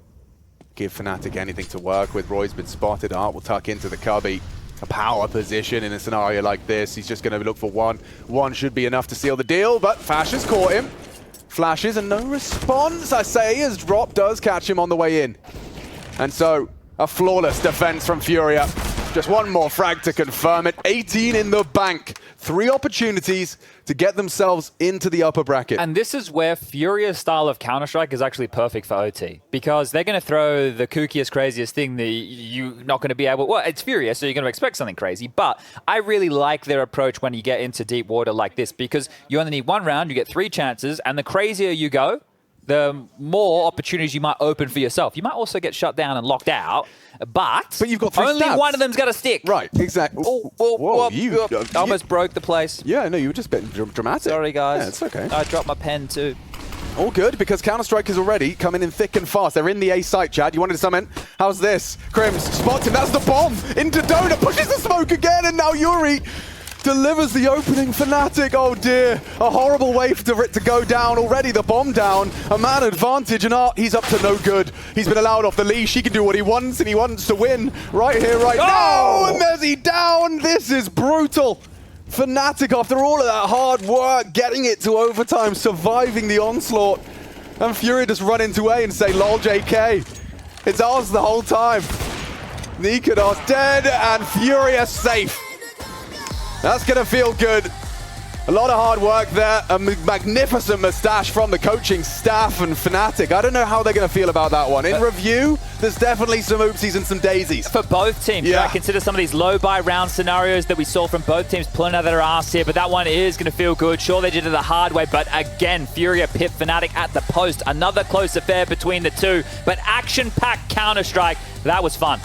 give Fnatic anything to work with. Roy's been spotted. Art will tuck into the cubby. A power position in a scenario like this. He's just going to look for one. One should be enough to seal the deal, but Fash has caught him. Flashes and no response, I say, as Drop does catch him on the way in. And so, a flawless defense from Furia. Just one more frag to confirm it. 18 in the bank. 3 opportunities to get themselves into the upper bracket. And this is where Furia's style of Counter-Strike is actually perfect for OT. Because they're going to throw the kookiest, craziest thing that you're not going to be able... Well, it's Furia, so you're going to expect something crazy. But I really like their approach when you get into deep water like this. Because you only need 1 round, you get 3 chances, and the crazier you go, the more opportunities you might open for yourself. You might also get shut down and locked out, but you've got 3 only stabs. one of them's got to stick. Right, exactly. Whoa, you almost broke the place. Yeah, no, you were just a bit dramatic. Sorry, guys. Yeah, it's okay. I dropped my pen too. All good, because Counter-Strike is already coming in thick and fast. They're in the A site, Chad. You wanted to summon? How's this? Crims spots him. That's the bomb. Into Donut. Pushes the smoke again, and now Yuri delivers the opening. Fnatic, oh dear. A horrible way for it to go down. Already the bomb down. A man advantage, and Art, he's up to no good. He's been allowed off the leash. He can do what he wants, and he wants to win right here, right now. And there's he down. This is brutal. Fnatic, after all of that hard work, getting it to overtime, surviving the onslaught. And Furia just run into A and say, lol, JK. It's ours the whole time. Nikodos dead, and Furia safe. That's going to feel good. A lot of hard work there. A magnificent mustache from the coaching staff and Fnatic. I don't know how they're going to feel about that one. In review, there's definitely some oopsies and some daisies. For both teams, yeah. Consider some of these low buy round scenarios that we saw from both teams pulling out their ass here, but that one is going to feel good. Sure, they did it the hard way, but again, Furia pipped Fnatic at the post. Another close affair between the two, but action-packed Counter-Strike. That was fun.